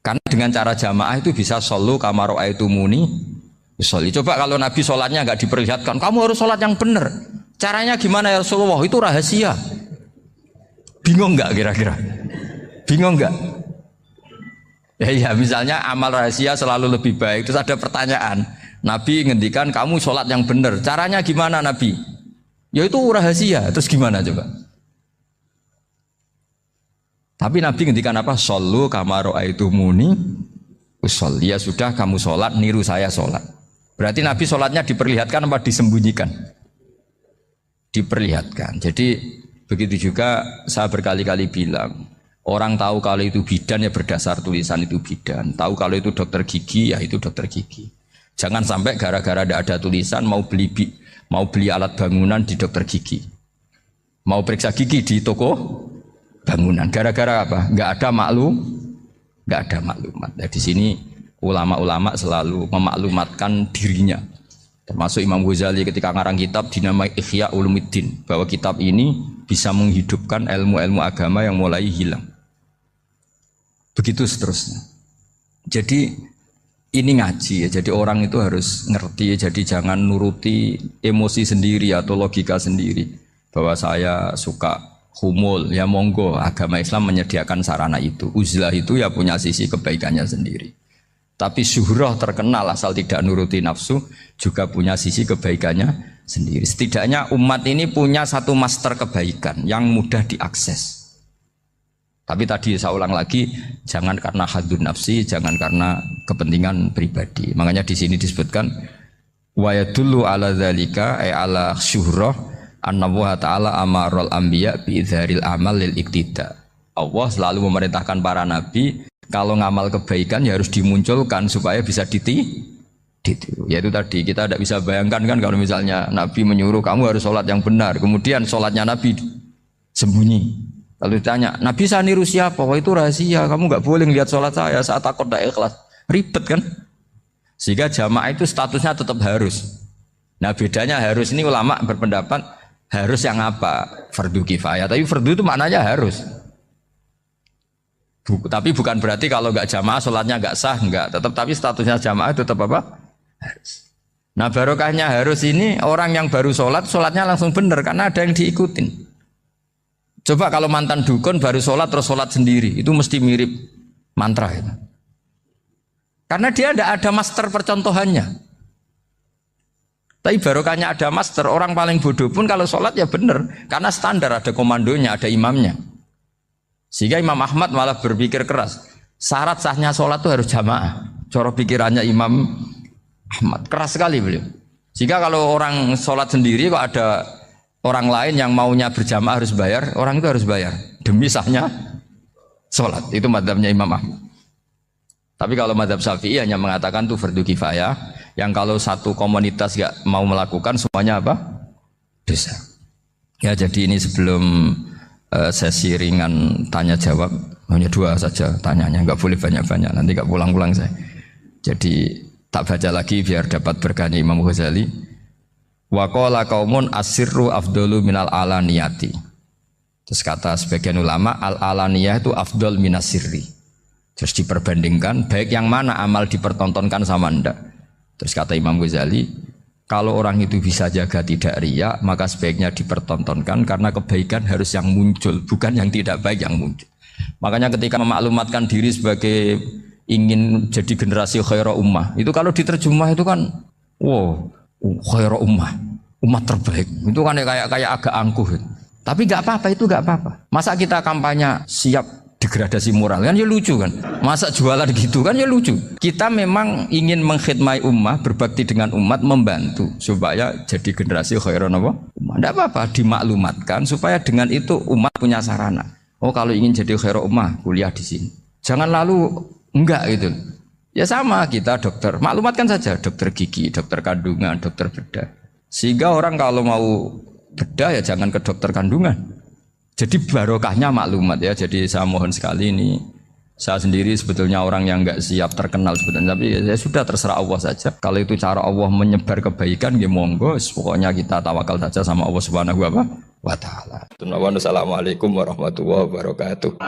Karena dengan cara jamaah itu bisa shollu kama ra'aitumuni usolli. Coba kalau Nabi sholatnya enggak diperlihatkan, kamu harus sholat yang benar. Caranya gimana ya Rasulullah? Itu rahasia. Bingung enggak kira-kira? Bingung enggak? Ya misalnya amal rahasia selalu lebih baik. Terus ada pertanyaan, Nabi ngendikan kamu sholat yang benar. Caranya gimana Nabi? Ya itu rahasia. Terus gimana coba? Tapi Nabi ngendikan apa? Shollu kama ra'aitumuni usolli. Ya sudah kamu sholat, niru saya sholat. Berarti Nabi sholatnya diperlihatkan apa disembunyikan? Diperlihatkan. Jadi begitu juga saya berkali-kali bilang, orang tahu kalau itu bidan ya berdasar tulisan itu bidan. Tahu kalau itu dokter gigi ya itu dokter gigi. Jangan sampai gara-gara tidak ada tulisan mau beli alat bangunan di dokter gigi. Mau periksa gigi di toko bangunan. Gara-gara apa? Enggak ada maklumat. Nah, di sini ulama-ulama selalu memaklumatkan dirinya. Termasuk Imam Ghazali ketika ngarang kitab dinamai Ihya Ulumuddin, bahwa kitab ini bisa menghidupkan ilmu-ilmu agama yang mulai hilang. Begitu seterusnya. Jadi ini ngaji ya. Jadi orang itu harus ngerti ya. Jadi jangan nuruti emosi sendiri atau logika sendiri. Bahwa saya suka humul, ya monggo, agama Islam menyediakan sarana itu. Uzlah itu ya punya sisi kebaikannya sendiri. Tapi syuhrah terkenal asal tidak nuruti nafsu juga punya sisi kebaikannya sendiri. Setidaknya umat ini punya satu master kebaikan yang mudah diakses. Tapi tadi saya ulang lagi, jangan karena hadzun nafsi, jangan karena kepentingan pribadi. Makanya di sini disebutkan wa yadullu ala dzalika ay ala syuhrah anna wa ta'ala amarul anbiya bi idzharil amal lil iktida. Allah selalu memerintahkan para nabi kalau ngamal kebaikan ya harus dimunculkan supaya bisa Ditiru. Yaitu tadi kita tidak bisa bayangkan kan kalau misalnya Nabi menyuruh kamu harus sholat yang benar, kemudian sholatnya Nabi sembunyi. Lalu ditanya, Nabi saya niru siapa? Wah itu rahasia, kamu nggak boleh lihat sholat saya saat takut tidak ikhlas. Ribet kan? Sehingga jamaah itu statusnya tetap harus. Nah bedanya harus ini ulama berpendapat harus yang apa? Fardu kifayah. Tapi fardu itu maknanya harus. Tapi bukan berarti kalau nggak jamaah sholatnya nggak sah, nggak. Tetap tapi statusnya jamaah tetap apa? Harus. Nah barokahnya harus ini orang yang baru sholat, sholatnya langsung benar karena ada yang diikutin. Coba kalau mantan dukun baru sholat terus sholat sendiri, itu mesti mirip mantra itu. Karena dia tidak ada master percontohannya. Tapi barokahnya ada master, orang paling bodoh pun kalau sholat ya benar, karena standar ada komandonya, ada imamnya. Sehingga Imam Ahmad malah berpikir keras, syarat sahnya sholat itu harus jamaah. Cara pikirannya Imam Ahmad keras sekali beliau. Jika kalau orang sholat sendiri kok ada orang lain yang maunya berjamaah harus bayar, orang itu harus bayar demi sahnya sholat. Itu madzhabnya Imam Ahmad. Tapi kalau madzhab Syafi'i hanya mengatakan itu fardu kifayah, yang kalau satu komunitas gak mau melakukan semuanya apa? Dosa. Ya jadi ini sebelum sesi ringan tanya jawab, hanya 2 saja tanyanya, nggak boleh banyak-banyak, nanti nggak pulang-pulang saya. Jadi tak baca lagi biar dapat berkahnya Imam Ghazali. Wa qala qaumun asirru afdalu minal alaniyati. Terus kata sebagian ulama al alaniyah itu afdal minas sirri. Terus diperbandingkan baik yang mana amal dipertontonkan sama ndak. Terus kata Imam Ghazali, kalau orang itu bisa jaga tidak riya, maka sebaiknya dipertontonkan karena kebaikan harus yang muncul, bukan yang tidak baik yang muncul. Makanya ketika memaklumatkan diri sebagai ingin jadi generasi khairah ummah, itu kalau diterjemah itu kan wow, khairah ummah, umat terbaik. Itu kan kayak agak angkuh. Tapi nggak apa-apa, itu nggak apa-apa. Masa kita kampanye siap degradasi moral kan ya lucu kan. Masa jualan gitu kan ya lucu. Kita memang ingin mengkhidmati ummah, berbakti dengan umat, membantu supaya jadi generasi khairah ummah. Nggak apa-apa, dimaklumatkan supaya dengan itu umat punya sarana. Oh kalau ingin jadi khairah ummah, kuliah di sini. Jangan lalu enggak gitu. Ya sama kita dokter, maklumatkan saja dokter gigi, dokter kandungan, dokter bedah. Sehingga orang kalau mau bedah ya jangan ke dokter kandungan. Jadi barokahnya maklumat ya. Jadi saya mohon sekali ini, saya sendiri sebetulnya orang yang enggak siap terkenal sebetulnya, tapi ya sudah terserah Allah saja. Kalau itu cara Allah menyebar kebaikan, ya monggo. Pokoknya kita tawakal saja sama Allah Subhanahu wa Ta'ala. Assalamualaikum warahmatullahi wabarakatuh.